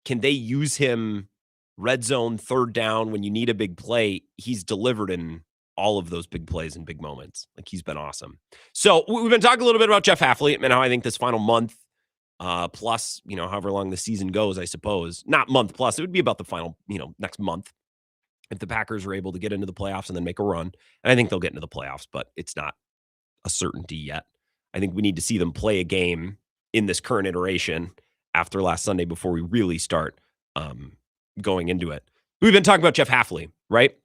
can they use him red zone, third down when you need a big play? He's delivered in all of those big plays and big moments. Like, he's been awesome. So we've been talking a little bit about Jeff Hafley and how I think this final month plus, however long the season goes, I suppose. Not month plus. It would be about the final, next month if the Packers are able to get into the playoffs and then make a run. And I think they'll get into the playoffs, but it's not a certainty yet. I think we need to see them play a game in this current iteration after last Sunday before we really start going into it. We've been talking about Jeff Hafley, right?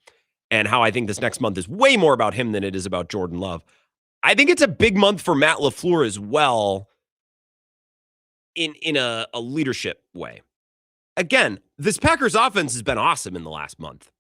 And how I think this next month is way more about him than it is about Jordan Love. I think it's a big month for Matt LaFleur as well in a leadership way. Again, this Packers offense has been awesome in the last month.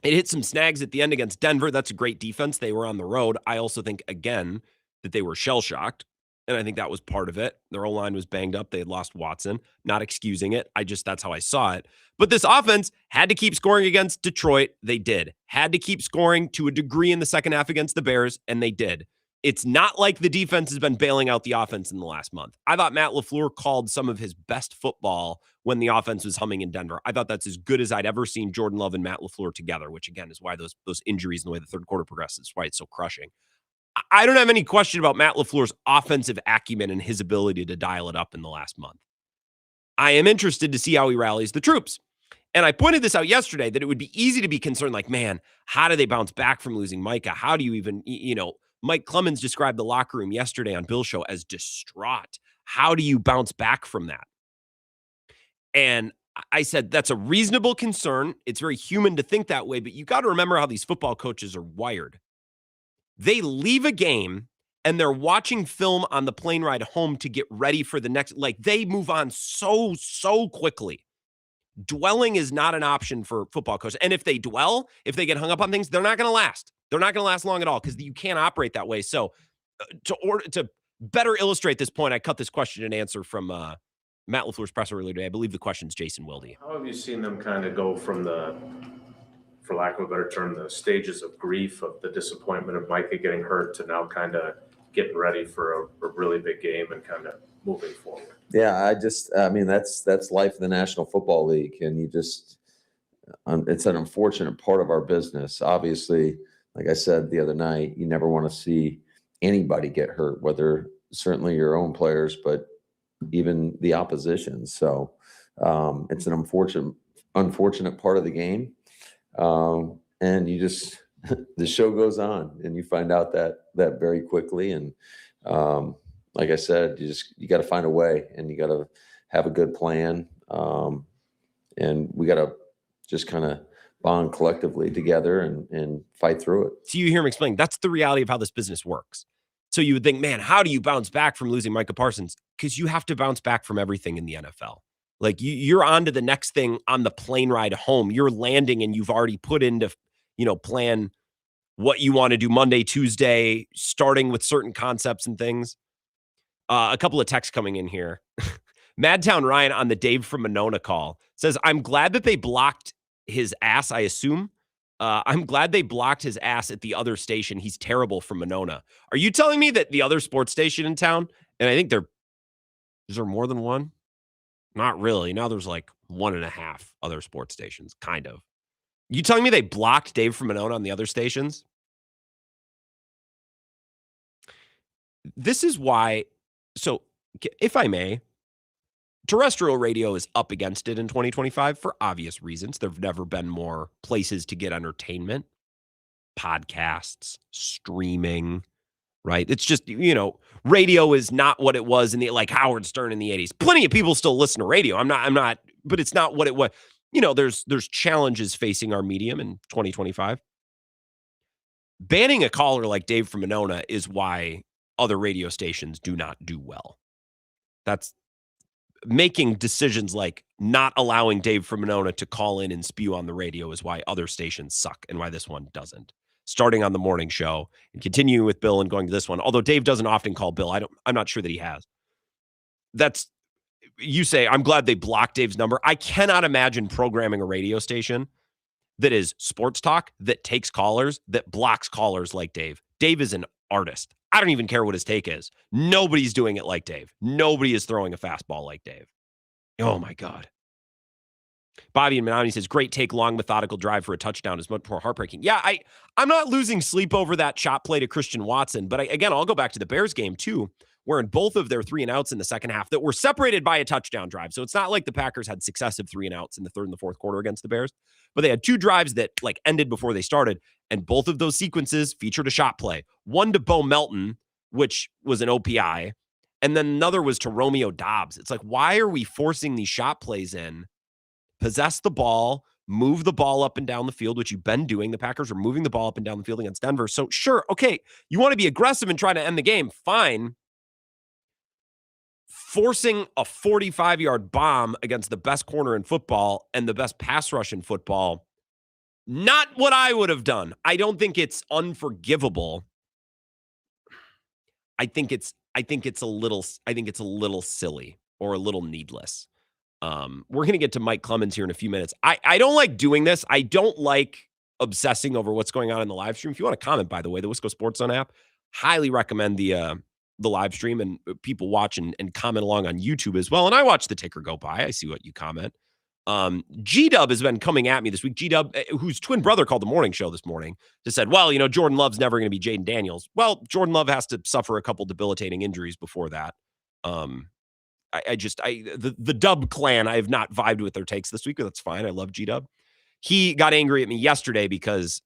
It hit some snags at the end against Denver. That's a great defense. They were on the road. I also think, again, that they were shell-shocked, and I think that was part of it. Their O-line was banged up. They had lost Watson. Not excusing it. That's how I saw it. But this offense had to keep scoring against Detroit. They did. Had to keep scoring to a degree in the second half against the Bears, and they did. It's not like the defense has been bailing out the offense in the last month. I thought Matt LaFleur called some of his best football when the offense was humming in Denver. I thought that's as good as I'd ever seen Jordan Love and Matt LaFleur together, which, again, is why those injuries and the way the third quarter progresses is why it's so crushing. I don't have any question about Matt LaFleur's offensive acumen and his ability to dial it up in the last month. I am interested to see how he rallies the troops. And I pointed this out yesterday that it would be easy to be concerned, like, man, how do they bounce back from losing Micah? How do you even, Mike Clemens described the locker room yesterday on Bill's show as distraught. How do you bounce back from that? And I said, that's a reasonable concern. It's very human to think that way, but you got to remember how these football coaches are wired. They leave a game and they're watching film on the plane ride home to get ready for the next, like, they move on so quickly. Dwelling is not an option for football coaches. And if they dwell, if they get hung up on things, they're not going to last. They're not going to last long at all because you can't operate that way. So to better illustrate this point, I cut this question and answer from Matt LaFleur's presser earlier today. I believe the question's Jason Wilde. How have you seen them kind of go from for lack of a better term, the stages of grief of the disappointment of Micah getting hurt to now kind of getting ready for a really big game and kind of moving forward? Yeah, that's life in the National Football League. And it's an unfortunate part of our business. Obviously, like I said the other night, you never want to see anybody get hurt, whether certainly your own players, but even the opposition. So It's an unfortunate part of the game. And you just, the show goes on and you find out that very quickly. And like I said, you got to find a way and you got to have a good plan. And we got to just kind of bond collectively together and fight through it. So you hear him explain, that's the reality of how this business works. So you would think, man, how do you bounce back from losing Micah Parsons? Because you have to bounce back from everything in the NFL. Like you're on to the next thing on the plane ride home. You're landing and you've already put into, plan what you want to do Monday, Tuesday, starting with certain concepts and things. A couple of texts coming in here. Madtown Ryan on the Dave from Monona call says, I'm glad that they blocked his ass, I assume. I'm glad they blocked his ass at the other station. He's terrible from Monona. Are you telling me that the other sports station in town, and I think is there more than one? Not really. Now there's like 1.5 other sports stations, kind of. You telling me they blocked Dave from Monona on the other stations? This is why, so if I may, terrestrial radio is up against it in 2025 for obvious reasons. There have never been more places to get entertainment, podcasts, streaming, right? It's just, radio is not what it was in the, like Howard Stern in the 80s. Plenty of people still listen to radio. I'm not, but it's not what it was. There's challenges facing our medium in 2025. Banning a caller like Dave from Monona is why other radio stations do not do well. That's making decisions like not allowing Dave from Monona to call in and spew on the radio is why other stations suck and why this one doesn't. Starting on the morning show and continuing with Bill and going to this one. Although Dave doesn't often call Bill. I'm not sure that he has. You say, I'm glad they blocked Dave's number. I cannot imagine programming a radio station that is sports talk, that takes callers, that blocks callers like Dave. Dave is an artist. I don't even care what his take is. Nobody's doing it like Dave. Nobody is throwing a fastball like Dave. Oh, my God. Bobby in Menominee says, great take, long, methodical drive for a touchdown is much more heartbreaking. Yeah, I'm not losing sleep over that chop play to Christian Watson, but again, I'll go back to the Bears game, too, where in both of their 3-and-outs in the second half that were separated by a touchdown drive. So it's not like the Packers had successive 3-and-outs in the third and the fourth quarter against the Bears, but they had 2 drives that ended before they started, and both of those sequences featured a shot play. One to Bo Melton, which was an OPI, and then another was to Romeo Doubs. It's like, why are we forcing these shot plays in? Possess the ball, move the ball up and down the field, which you've been doing. The Packers are moving the ball up and down the field against Denver. So sure, okay, you want to be aggressive and try to end the game, fine. Forcing a 45-yard bomb against the best corner in football and the best pass rush in football, not what I would have done. I don't think it's unforgivable. I think it's a little silly or a little needless. We're going to get to Mike Clemens here in a few minutes. I don't like doing this. I don't like obsessing over what's going on in the live stream. If you want to comment, by the way, the Wisco Sports Zone app, highly recommend the live stream, and people watch and comment along on YouTube as well. And I watch the ticker go by. I see what you comment. G-Dub has been coming at me this week. G-Dub, whose twin brother called the morning show this morning, just said, well, Jordan Love's never going to be Jaden Daniels. Well, Jordan Love has to suffer a couple debilitating injuries before that. The Dub clan, I have not vibed with their takes this week, but that's fine. I love G-Dub. He got angry at me yesterday because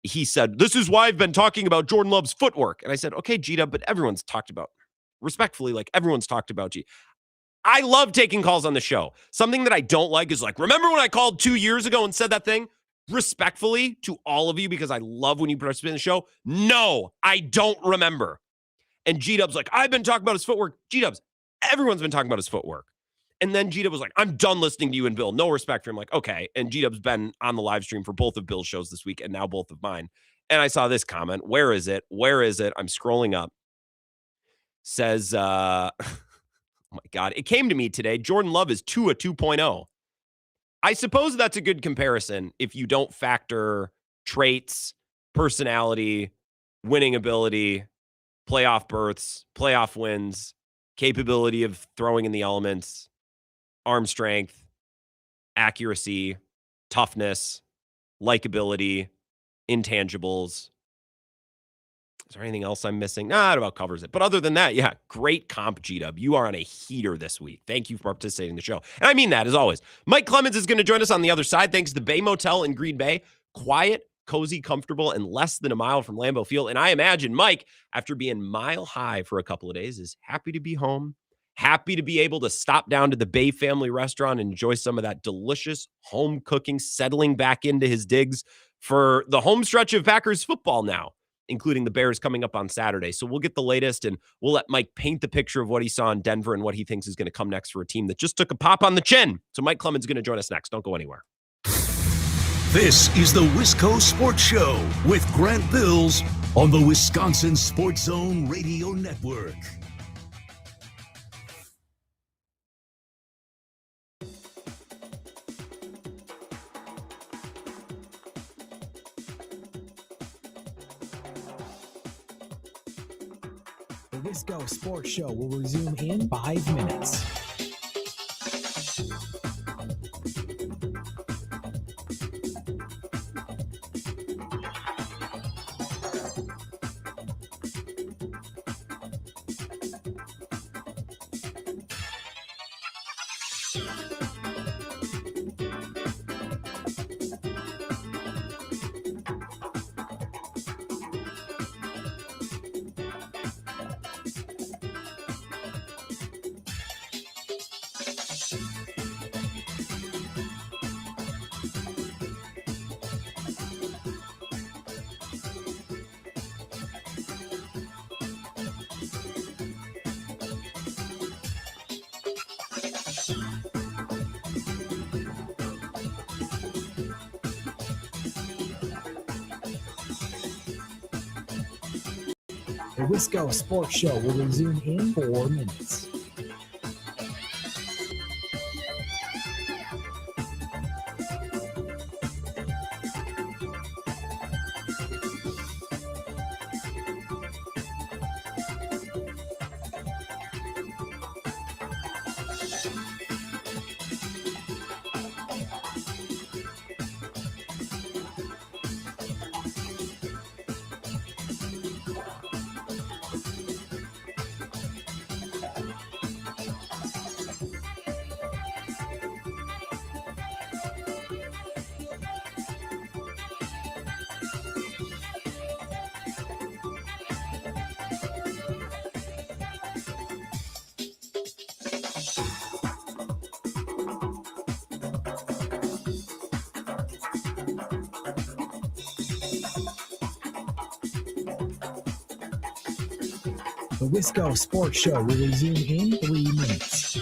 he said, this is why I've been talking about Jordan Love's footwork. And I said, okay, G-Dub, but everyone's talked about, respectfully, like everyone's talked about G. I love taking calls on the show. Something that I don't like is like, remember when I called 2 years ago and said that thing? Respectfully to all of you, because I love when you participate in the show. No, I don't remember. And G-Dub's like, I've been talking about his footwork. G-Dub's, everyone's been talking about his footwork. And then G-Dub was like, I'm done listening to you and Bill. No respect for him. Like, okay. And G-Dub's been on the live stream for both of Bill's shows this week and now both of mine. And I saw this comment. Where is it? Where is it? I'm scrolling up. Says, oh my God, it came to me today. Jordan Love is Tua 2.0. I suppose that's a good comparison if you don't factor traits, personality, winning ability, playoff berths, playoff wins, capability of throwing in the elements, arm strength, accuracy, toughness, likability, intangibles. Is there anything else I'm missing? Nah, that about covers it. But other than that, yeah, great comp, G-Dub. You are on a heater this week. Thank you for participating in the show. And I mean that, as always. Mike Clemens is going to join us on the other side. Thanks to the Bay Motel in Green Bay. Quiet, cozy, comfortable, and less than a mile from Lambeau Field. And I imagine Mike, after being mile high for a couple of days, is happy to be home, happy to be able to stop down to the Bay Family Restaurant and enjoy some of that delicious home cooking, settling back into his digs for the home stretch of Packers football now, including the Bears coming up on Saturday. So we'll get the latest, and we'll let Mike paint the picture of what he saw in Denver and what he thinks is going to come next for a team that just took a pop on the chin. So Mike Clemens is going to join us next. Don't go anywhere. This is the Wisco Sports Show with Grant Bills on the Wisconsin Sports Zone Radio Network. The Wisco Sports Show will resume in 5 minutes. The Wisco Sports Show will resume in 4 minutes. The Wisco Sports Show will resume in 3 minutes.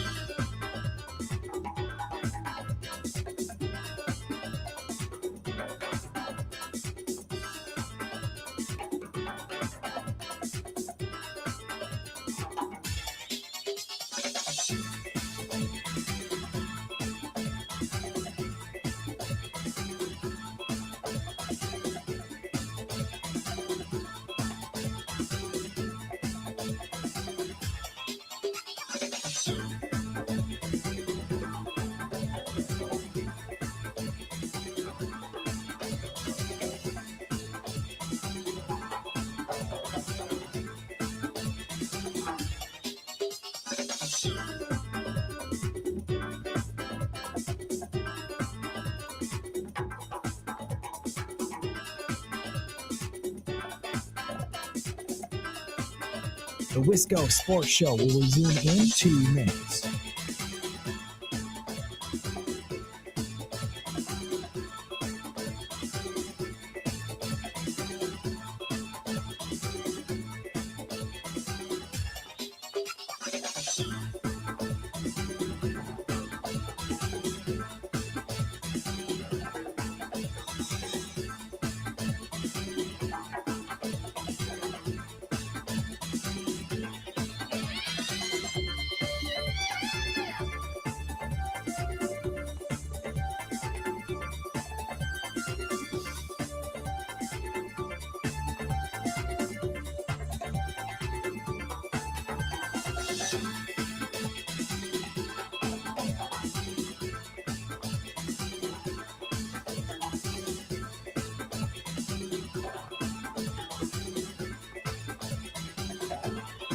The Wisco Sports Show will resume in 2 minutes.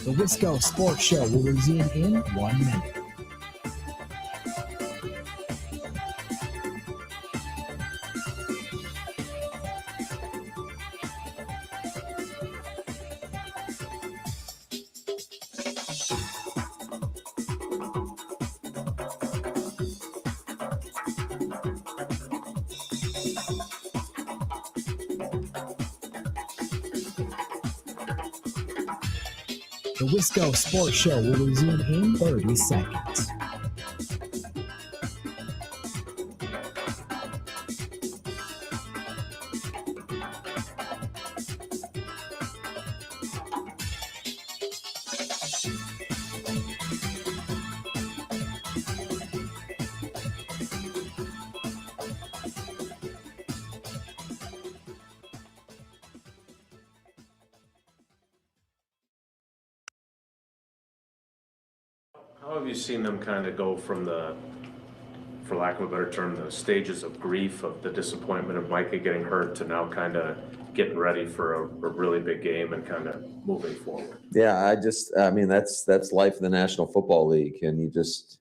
The Wisco Sports Show will resume in 1 minute. The Wisco Sports Show will resume in 30 seconds. How have you seen them kind of go from the, for lack of a better term, the stages of grief of the disappointment of Micah getting hurt to now kind of getting ready for a really big game and kind of moving forward? Yeah, I mean, that's life in the National Football League, and it's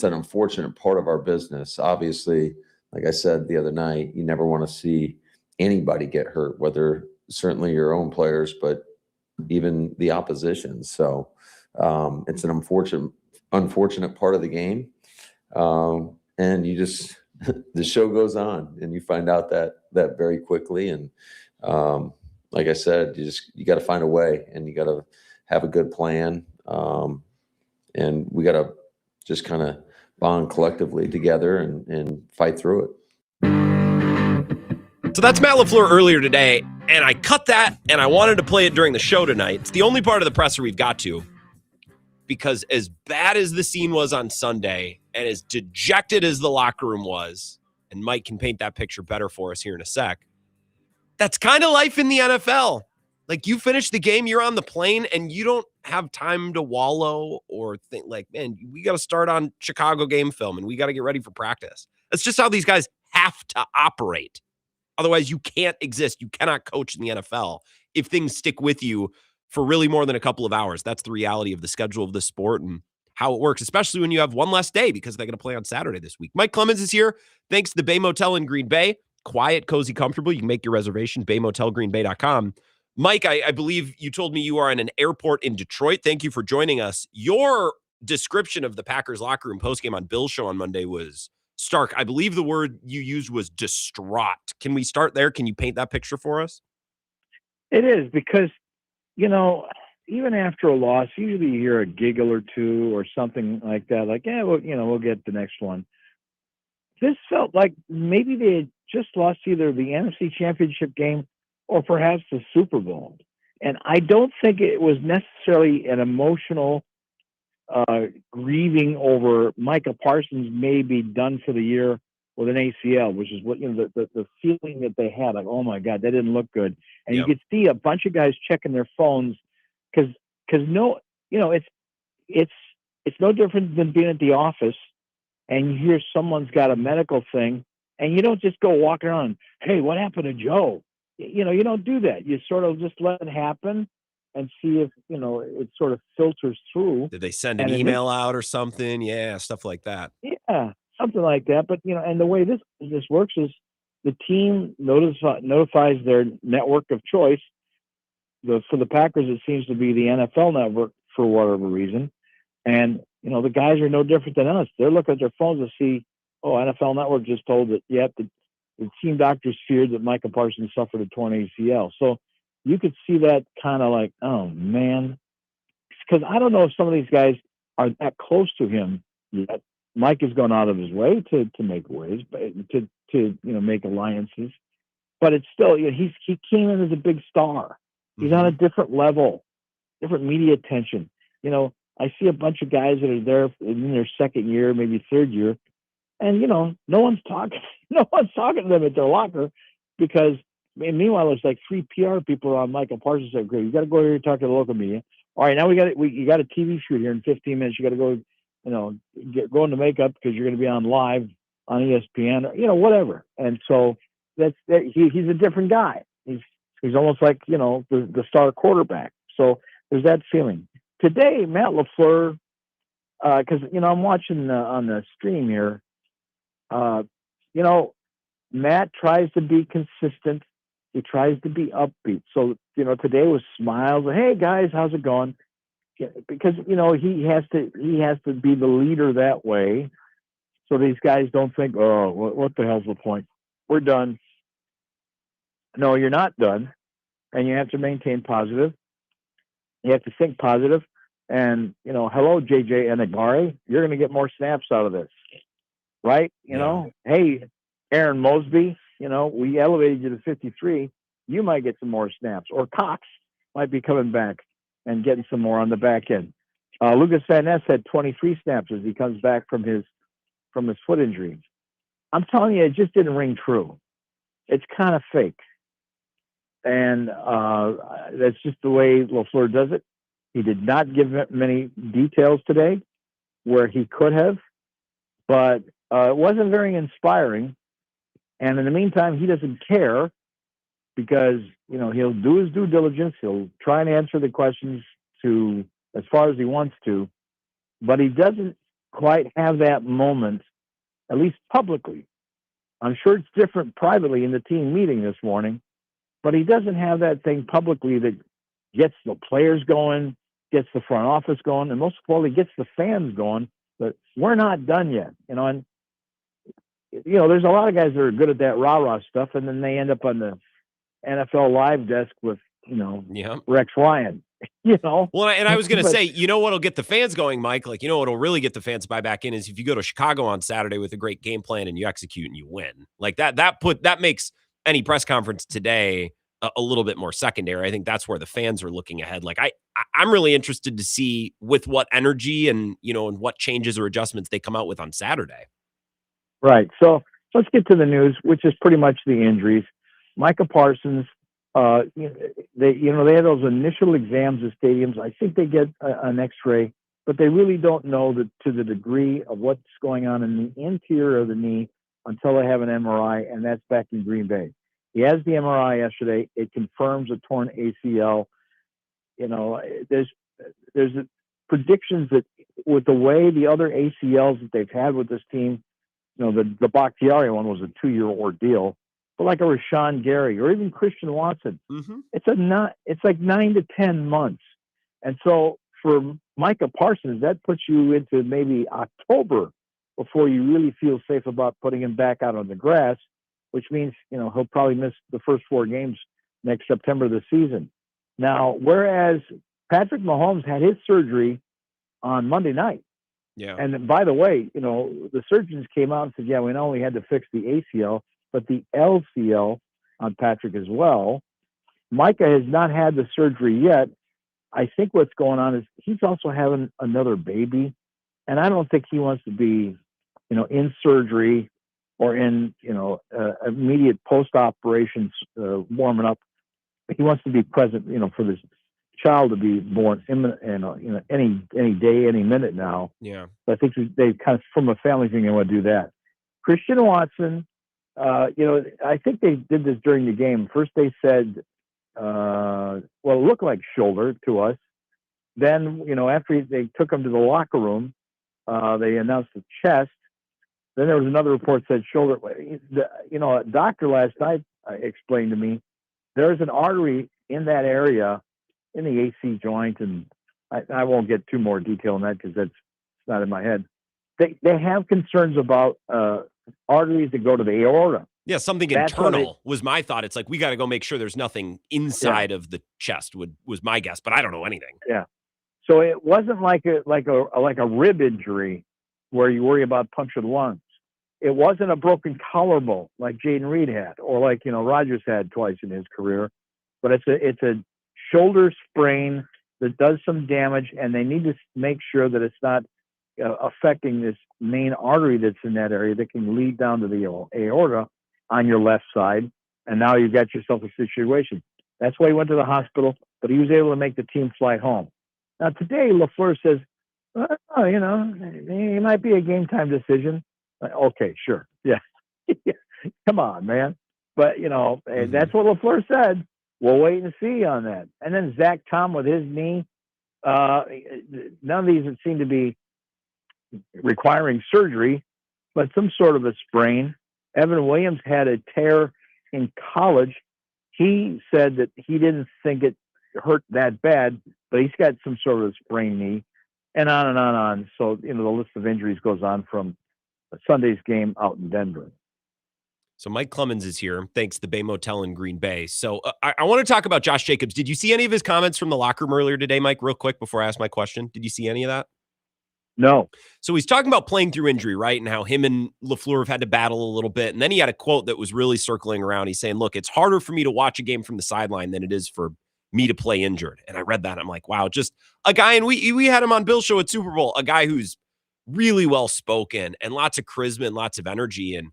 an unfortunate part of our business. Obviously, like I said the other night, you never want to see anybody get hurt, whether certainly your own players, but even the opposition. So it's an unfortunate part of the game. And you just, the show goes on, and you find out that very quickly. And like I said, you got to find a way, and you got to have a good plan. And we got to just kind of bond collectively together and fight through it. So that's Matt LaFleur earlier today, and I cut that, and I wanted to play it during the show tonight. It's the only part of the presser we've got to, because as bad as the scene was on Sunday and as dejected as the locker room was, and Mike can paint that picture better for us here in a sec, that's kind of life in the NFL. Like, you finish the game, you're on the plane, and you don't have time to wallow or think like, man, we got to start on Chicago game film, and we got to get ready for practice. That's just how these guys have to operate. Otherwise, you can't exist. You cannot coach in the NFL if things stick with you for really more than a couple of hours. That's the reality of the schedule of the sport and how it works, especially when you have one less day because they're going to play on Saturday this week. Mike Clemens is here. Thanks to the Bay Motel in Green Bay. Quiet, cozy, comfortable. You can make your reservation, baymotelgreenbay.com. Mike, I believe you told me you are in an airport in Detroit. Thank you for joining us. Your description of the Packers locker room postgame on Bill's show on Monday was stark. I believe the word you used was distraught. Can we start there? Can you paint that picture for us? It is, because, even after a loss, usually you hear a giggle or two or something like that. Like, yeah, we'll get the next one. This felt like maybe they had just lost either the NFC Championship game or perhaps the Super Bowl. And I don't think it was necessarily an emotional grieving over Micah Parsons may be done for the year with an ACL, which is what the feeling that they had, like, oh my God, that didn't look good. And you could see a bunch of guys checking their phones because it's no different than being at the office and you hear someone's got a medical thing and you don't just go walking around, hey, what happened to Joe? You don't do that. You sort of just let it happen and see if, it sort of filters through. Did they send an email out or something? Yeah, stuff like that. Yeah, something like that. But, and the way this works is the team notifies their network of choice. For the Packers, it seems to be the NFL network for whatever reason. And, the guys are no different than us. They're looking at their phones to see, oh, NFL network just told that, the team doctors feared that Micah Parsons suffered a torn ACL. So you could see that kind of like, oh, man. Because I don't know if some of these guys are that close to him yet. Mike has gone out of his way to make waves, to make alliances. But it's still, he came in as a big star. He's on a different level, different media attention. I see a bunch of guys that are there in their second year, maybe third year, and no one's talking. No one's talking to them at their locker because. Meanwhile, there's like 3 PR people on Michael Parsons said, "Great, you got to go here and talk to the local media. All right, now you got a TV shoot here in 15 minutes. You got to go, go into makeup because you're going to be on live on ESPN, or, whatever." And so he's a different guy. He's almost like the star quarterback. So there's that feeling. Today, Matt LaFleur, because I'm watching on the stream here. Matt tries to be consistent. He tries to be upbeat. So today was smiles. Hey guys, how's it going? Yeah, because he has to be the leader that way, so these guys don't think, oh, what the hell's the point? We're done. No, you're not done, and you have to maintain positive. You have to think positive. And, hello, JJ Enagbare, you're going to get more snaps out of this, right? Hey, Aaron Mosby, we elevated you to 53. You might get some more snaps. Or Cox might be coming back and getting some more on the back end. Lucas Van Ness had 23 snaps as he comes back from his foot injury. I'm telling you, it just didn't ring true. It's kind of fake. And that's just the way LaFleur does it. He did not give many details today where he could have, but it wasn't very inspiring. And in the meantime, he doesn't care because, he'll do his due diligence. He'll try and answer the questions as far as he wants to, but he doesn't quite have that moment, at least publicly. I'm sure it's different privately in the team meeting this morning, but he doesn't have that thing publicly that gets the players going, gets the front office going, and most importantly, gets the fans going. But we're not done yet, and there's a lot of guys that are good at that rah-rah stuff, and then they end up on the NFL Live desk with, Rex Ryan, Well, and I was going to say, what'll get the fans going, Mike? What'll really get the fans to buy back in is if you go to Chicago on Saturday with a great game plan and you execute and you win. Like that makes any press conference today a little bit more secondary. I think that's where the fans are looking ahead. Like I'm really interested to see with what energy and, and what changes or adjustments they come out with on Saturday. Right. So let's get to the news, which is pretty much the injuries. Micah Parsons, they had those initial exams at stadiums. I think they get an X-ray, but they really don't know to the degree of what's going on in the interior of the knee until they have an MRI, and that's back in Green Bay. He has the MRI yesterday. It confirms a torn ACL. There's predictions that with the way the other ACLs that they've had with this team, the Bakhtiari one was a 2-year ordeal, but like a Rashawn Gary or even Christian Watson, it's like 9 to 10 months. And so for Micah Parsons, that puts you into maybe October before you really feel safe about putting him back out on the grass, which means, he'll probably miss the first 4 games next September of the season. Now, whereas Patrick Mahomes had his surgery on Monday night. Yeah. And by the way, the surgeons came out and said, yeah, we not only had to fix the ACL, but the LCL on Patrick as well. Micah has not had the surgery yet. I think what's going on is he's also having another baby. And I don't think he wants to be, in surgery or in, immediate post-operations warming up. He wants to be present, for this child to be born any day, any minute now. Yeah. So I think they kind of, from a family thing, they want to do that. Christian Watson, I think they did this during the game. First they said, it looked like shoulder to us. Then, after they took him to the locker room, they announced the chest. Then there was another report that said shoulder. A doctor last night explained to me there's an artery in that area in the AC joint, and I won't get too more detail on that because that's not in my head. They have concerns about arteries that go to the aorta. Yeah, something internal was my thought. It's like we got to go make sure there's nothing inside of the chest. Was my guess, but I don't know anything. Yeah, so it wasn't like a rib injury where you worry about punctured lungs. It wasn't a broken collarbone like Jaden Reed had, or like Rodgers had twice in his career. But it's a shoulder sprain that does some damage, and they need to make sure that it's not affecting this main artery that's in that area that can lead down to the aorta on your left side. And now you've got yourself a situation. That's why he went to the hospital, but he was able to make the team flight home. Now today, LaFleur says, it might be a game time decision. Okay, sure. Yeah. Come on, man. But, that's what LaFleur said. We'll wait and see on that. And then Zach Tom with his knee, none of these seem to be requiring surgery, but some sort of a sprain. Evan Williams had a tear in college. He said that he didn't think it hurt that bad, but he's got some sort of a sprained knee, and on and on and on. So, the list of injuries goes on from Sunday's game out in Denver. So Mike Clemens is here. Thanks, the Bay Motel in Green Bay. So I want to talk about Josh Jacobs. Did you see any of his comments from the locker room earlier today, Mike, real quick before I ask my question? Did you see any of that? No. So he's talking about playing through injury, right? And how him and LaFleur have had to battle a little bit. And then he had a quote that was really circling around. He's saying, look, it's harder for me to watch a game from the sideline than it is for me to play injured. And I read that. I'm like, wow, just a guy. And we had him on Bill's show at Super Bowl, a guy who's really well-spoken and lots of charisma and lots of energy. And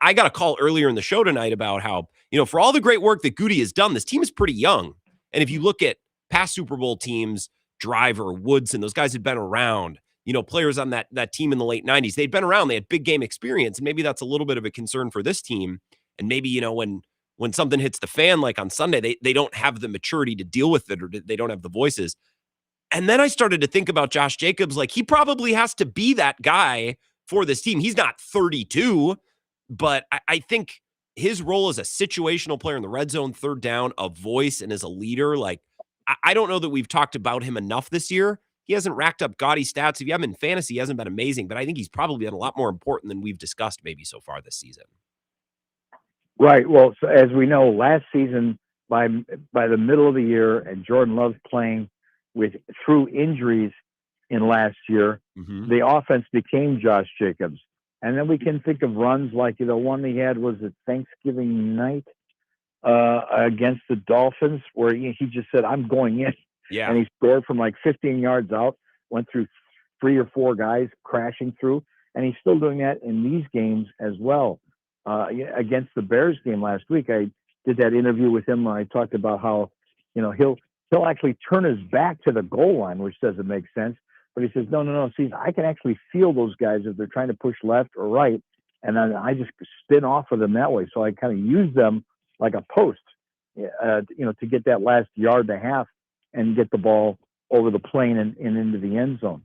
I got a call earlier in the show tonight about how, for all the great work that Goody has done, this team is pretty young. And if you look at past Super Bowl teams, Driver, Woodson, those guys had been around, players on that team in the late 90s, they'd been around, they had big game experience. And maybe that's a little bit of a concern for this team. And maybe, when something hits the fan, like on Sunday, they don't have the maturity to deal with it, or they don't have the voices. And then I started to think about Josh Jacobs, like he probably has to be that guy for this team. He's not 32, but I think his role as a situational player in the red zone, third down, a voice, and as a leader, like I don't know that we've talked about him enough this year. He hasn't racked up gaudy stats. If you have him in fantasy, he hasn't been amazing, but I think he's probably been a lot more important than we've discussed maybe so far this season. Right. Well, so as we know, last season, by the middle of the year, and Jordan Love playing through injuries in last year, the offense became Josh Jacobs. And then we can think of runs like the one he had was at Thanksgiving night against the Dolphins, where he just said, I'm going in. Yeah. And he scored from like 15 yards out, went through 3 or 4 guys crashing through. And he's still doing that in these games as well. Against the Bears game last week, I did that interview with him where I talked about how, he'll actually turn his back to the goal line, which doesn't make sense. But he says, no. See, I can actually feel those guys if they're trying to push left or right. And then I just spin off of them that way. So I kind of use them like a post, to get that last yard and a half and get the ball over the plane and into the end zone.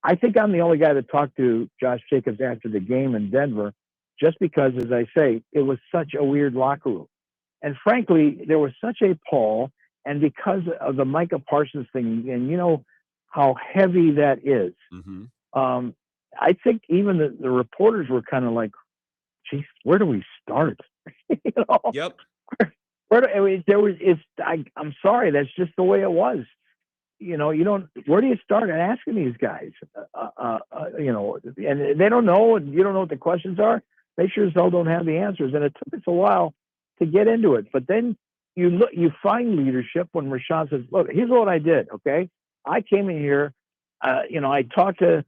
I think I'm the only guy that talked to Josh Jacobs after the game in Denver, just because, as I say, it was such a weird locker room. And frankly, there was such a pull, and because of the Micah Parsons thing, and how heavy that is, I think even the reporters were kind of like, geez, where do we start? Yep. I'm sorry, that's just the way it was. Where do you start asking these guys? And they don't know, and you don't know what the questions are. They sure as hell don't have the answers. And it took us a while to get into it. But then you find leadership when Rashawn says, look, here's what I did, okay? I came in here, I talked to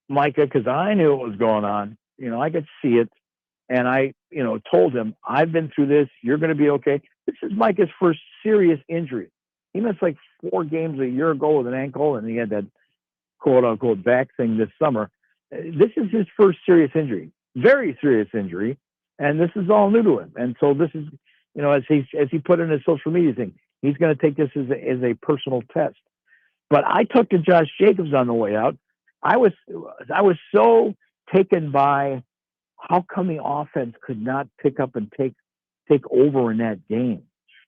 Micah because I knew what was going on. I could see it. And I, told him, I've been through this. You're going to be okay. This is Micah's first serious injury. He missed like 4 games a year ago with an ankle, and he had that quote-unquote back thing this summer. This is his first serious injury, very serious injury, and this is all new to him. And so this is, as he put in his social media thing, he's going to take this as a personal test. But I talked to Josh Jacobs on the way out. I was so taken by how come the offense could not pick up and take over in that game.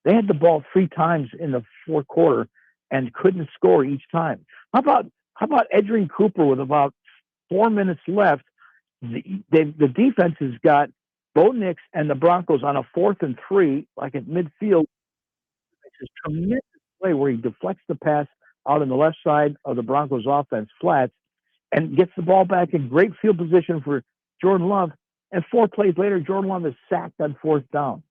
They had the ball 3 times in the fourth quarter and couldn't score each time. How about Edgerrin Cooper with about 4 minutes left? The defense has got Bo Nix and the Broncos on a 4th and 3, like at midfield. It's a tremendous play where he deflects the pass out on the left side of the Broncos offense, flats, and gets the ball back in great field position for Jordan Love. And 4 plays later, Jordan Love is sacked on 4th down.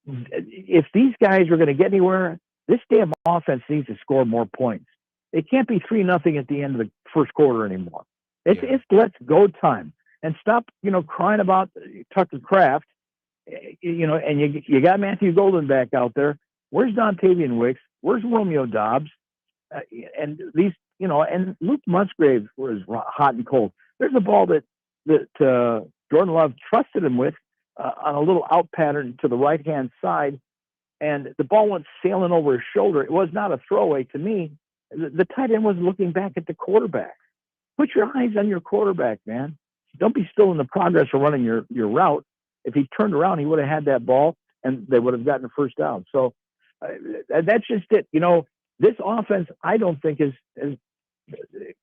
If these guys are going to get anywhere, this damn offense needs to score more points. It can't be 3-0 at the end of the first quarter anymore. It's let's go time, and stop, crying about Tucker Kraft, and you got Matthew Golden back out there. Where's Dontavian Wicks? Where's Romeo Dobbs? And these, and Luke Musgrave was hot and cold. There's a ball that Jordan Love trusted him with on a little out pattern to the right-hand side, and the ball went sailing over his shoulder. It was not a throwaway to me. The tight end was looking back at the quarterback. Put your eyes on your quarterback, man. Don't be still in the progress of running your route. If he turned around, he would have had that ball, and they would have gotten a first down. So that's just it. This offense, I don't think has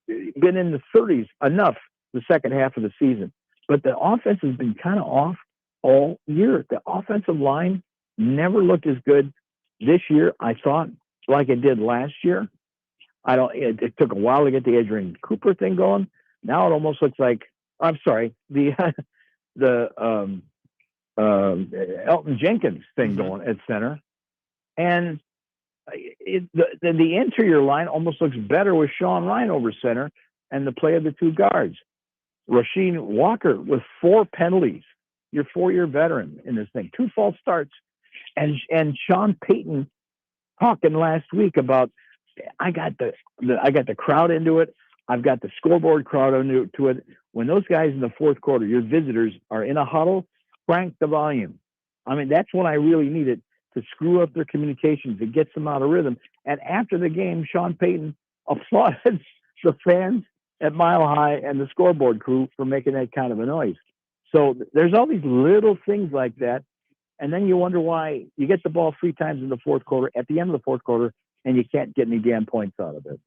been in the 30s enough the second half of the season. But the offense has been kind of off all year. The offensive line never looked as good this year, I thought, like it did last year. It took a while to get the Adrian Cooper thing going. Now it almost looks like, I'm sorry, the Elton Jenkins thing going at center. And the interior line almost looks better with Sean Ryan over center and the play of the two guards. Rasheed Walker with 4 penalties. Your 4-year veteran in this thing. 2 false starts. And Sean Payton talking last week about, I got the crowd into it. I've got the scoreboard crowd into it. When those guys in the fourth quarter, your visitors, are in a huddle, crank the volume. I mean, that's what I really needed to screw up their communications. It gets them out of rhythm. And after the game, Sean Payton applauded the fans at Mile High and the scoreboard crew for making that kind of a noise. So there's all these little things like that. And then you wonder why you get the ball 3 times in the fourth quarter, at the end of the fourth quarter, and you can't get any damn points out of it.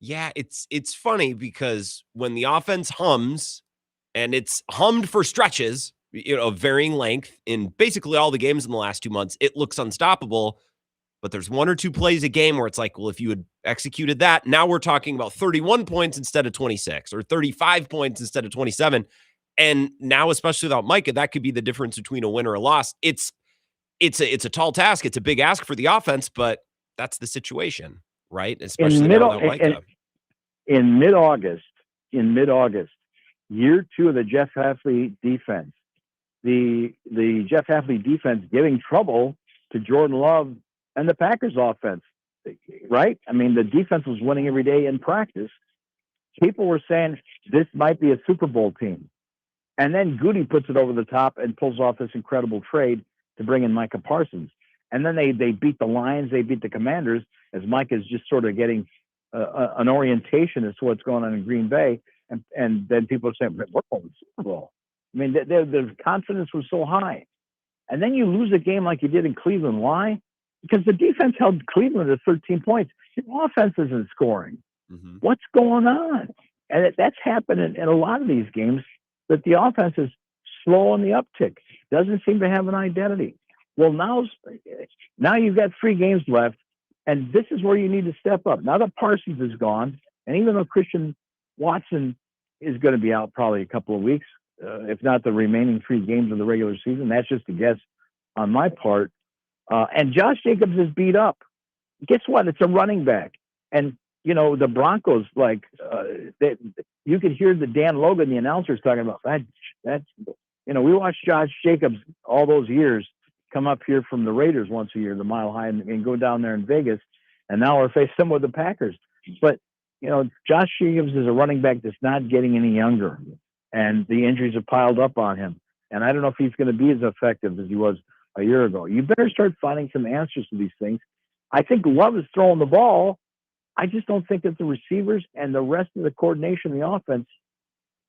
Yeah, it's funny because when the offense hums, and it's hummed for stretches, of varying length in basically all the games in the last 2 months, it looks unstoppable. But there's 1 or 2 plays a game where it's like, well, if you had executed that, now we're talking about 31 points instead of 26 or 35 points instead of 27. And now, especially without Micah, that could be the difference between a win or a loss. It's a tall task. It's a big ask for the offense, but that's the situation, right? Especially now without Micah. In mid-August, year 2 of the Jeff Hafley defense, the Jeff Hafley defense giving trouble to Jordan Love and the Packers offense, right? I mean, the defense was winning every day in practice. People were saying this might be a Super Bowl team. And then Goody puts it over the top and pulls off this incredible trade to bring in Micah Parsons. And then they beat the Lions, they beat the Commanders, as Micah's just sort of getting an orientation as to what's going on in Green Bay. And then people are saying, we're going to the Super Bowl. I mean, the confidence was so high. And then you lose a game like you did in Cleveland. Why? Because the defense held Cleveland to 13 points. Your offense isn't scoring. Mm-hmm. What's going on? And that's happened in a lot of these games, that the offense is slow on the uptick. Doesn't seem to have an identity. Well, now you've got 3 games left, and this is where you need to step up. Now that Parsons is gone, and even though Christian Watson is going to be out probably a couple of weeks, if not the remaining 3 games of the regular season, that's just a guess on my part. And Josh Jacobs is beat up. Guess what? It's a running back. And, the Broncos, you could hear the Dan Logan, the announcers, talking about that's we watched Josh Jacobs all those years come up here from the Raiders once a year, the Mile High, and go down there in Vegas. And now we're facing them with the Packers. But, Josh Jacobs is a running back that's not getting any younger. And the injuries have piled up on him. And I don't know if he's going to be as effective as he was a year ago. You better start finding some answers to these things. I think Love is throwing the ball. I just don't think that the receivers and the rest of the coordination of the offense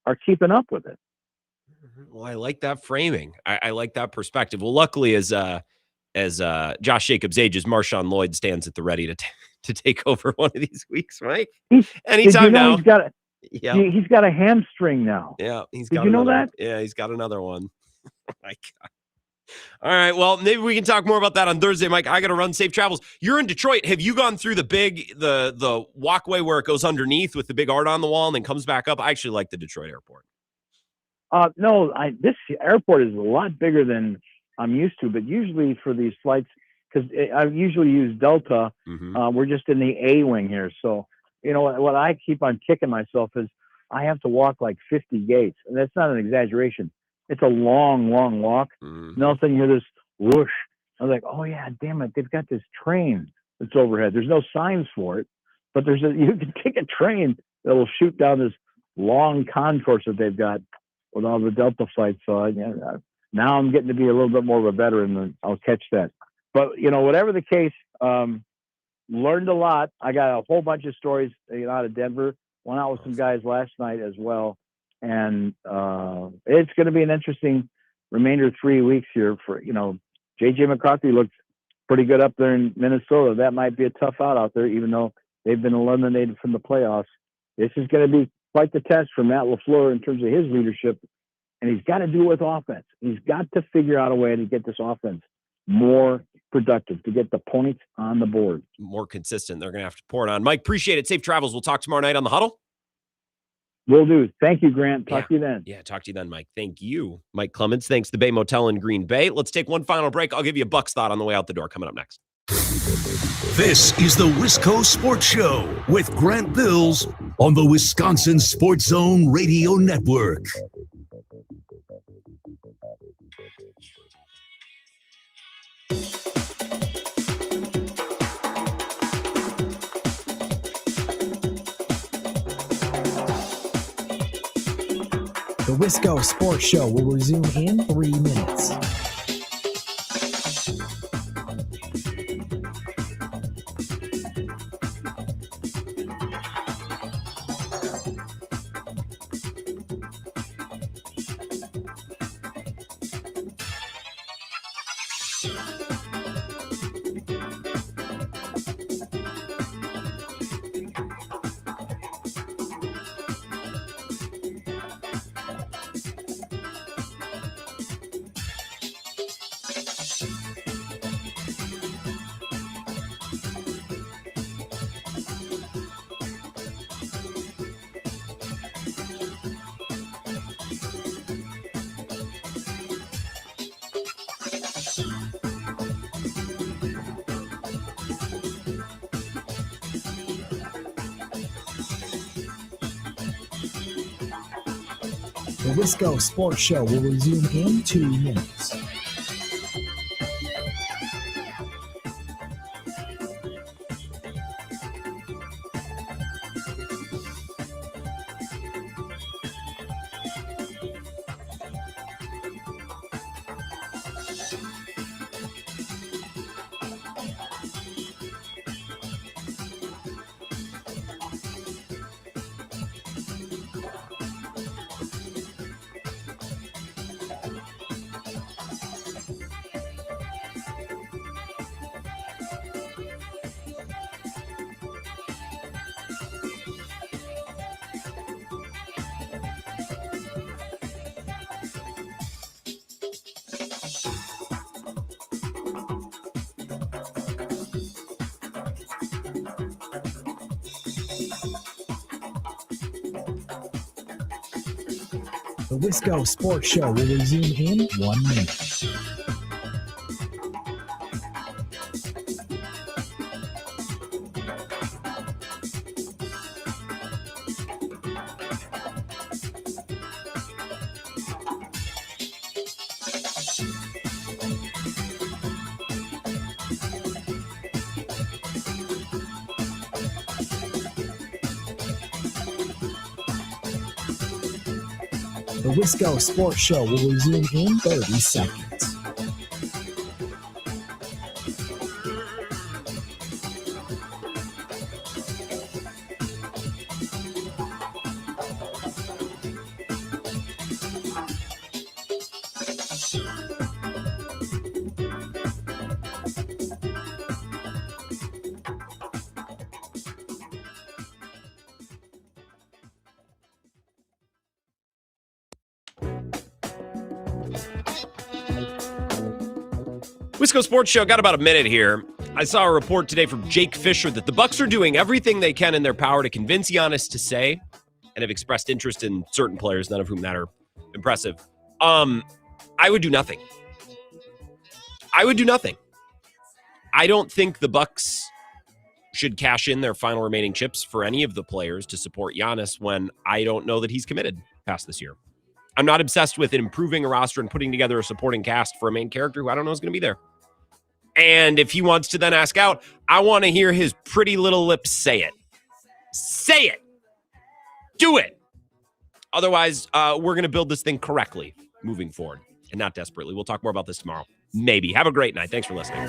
are keeping up with it. Well, I like that framing. I like that perspective. Well, luckily, as Josh Jacobs ages, Marshawn Lloyd stands at the ready to take over one of these weeks, Mike. Anytime now. He's got a hamstring now. Yeah, he's Did got. you know another, that? Yeah, he's got another one. Oh my God. All right. Well, maybe we can talk more about that on Thursday, Mike. I got to run. Safe travels. You're in Detroit. Have you gone through the walkway where it goes underneath with the big art on the wall and then comes back up? I actually like the Detroit airport. No, this airport is a lot bigger than I'm used to, but usually for these flights, because I usually use Delta, we're just in the A wing here. So, what I keep on kicking myself is I have to walk like 50 gates. And that's not an exaggeration. It's a long, long walk. And all of a sudden you hear this whoosh. I was like, oh yeah, damn it. They've got this train that's overhead. There's no signs for it, but you can take a train that will shoot down this long concourse that they've got with all the Delta flights. So now I'm getting to be a little bit more of a veteran, and I'll catch that. But, whatever the case, learned a lot. I got a whole bunch of stories out of Denver. Went out with some guys last night as well. And it's going to be an interesting remainder of 3 weeks here for, J.J. McCarthy looked pretty good up there in Minnesota. That might be a tough out there, even though they've been eliminated from the playoffs. This is going to be quite the test for Matt LaFleur in terms of his leadership. And he's got to do it with offense. He's got to figure out a way to get this offense more productive, to get the points on the board. More consistent. They're going to have to pour it on. Mike, appreciate it. Safe travels. We'll talk tomorrow night on the Huddle. Will do. Thank you, Grant. Talk to you then. Yeah, talk to you then, Mike. Thank you. Mike Clemens, thanks to the Bay Motel in Green Bay. Let's take one final break. I'll give you a Bucks thought on the way out the door coming up next. This is the Wisco Sports Show with Grant Bills on the Wisconsin Sports Zone Radio Network. The Wisco Sports Show will resume in 3 minutes. The Wisco Sports Show will resume in 2 minutes. The Wisco Sports Show will resume in 1 minute. The Wisco Sports Show will resume in 30 seconds. Wisco Sports Show, got about a minute here. I saw a report today from Jake Fisher that the Bucks are doing everything they can in their power to convince Giannis to stay and have expressed interest in certain players, none of whom that are impressive. I would do nothing. I don't think the Bucks should cash in their final remaining chips for any of the players to support Giannis when I don't know that he's committed past this year. I'm not obsessed with improving a roster and putting together a supporting cast for a main character who I don't know is going to be there. And if he wants to then ask out, I want to hear his pretty little lips say it. Say it. Do it. Otherwise, we're going to build this thing correctly moving forward and not desperately. We'll talk more about this tomorrow. Maybe. Have a great night. Thanks for listening.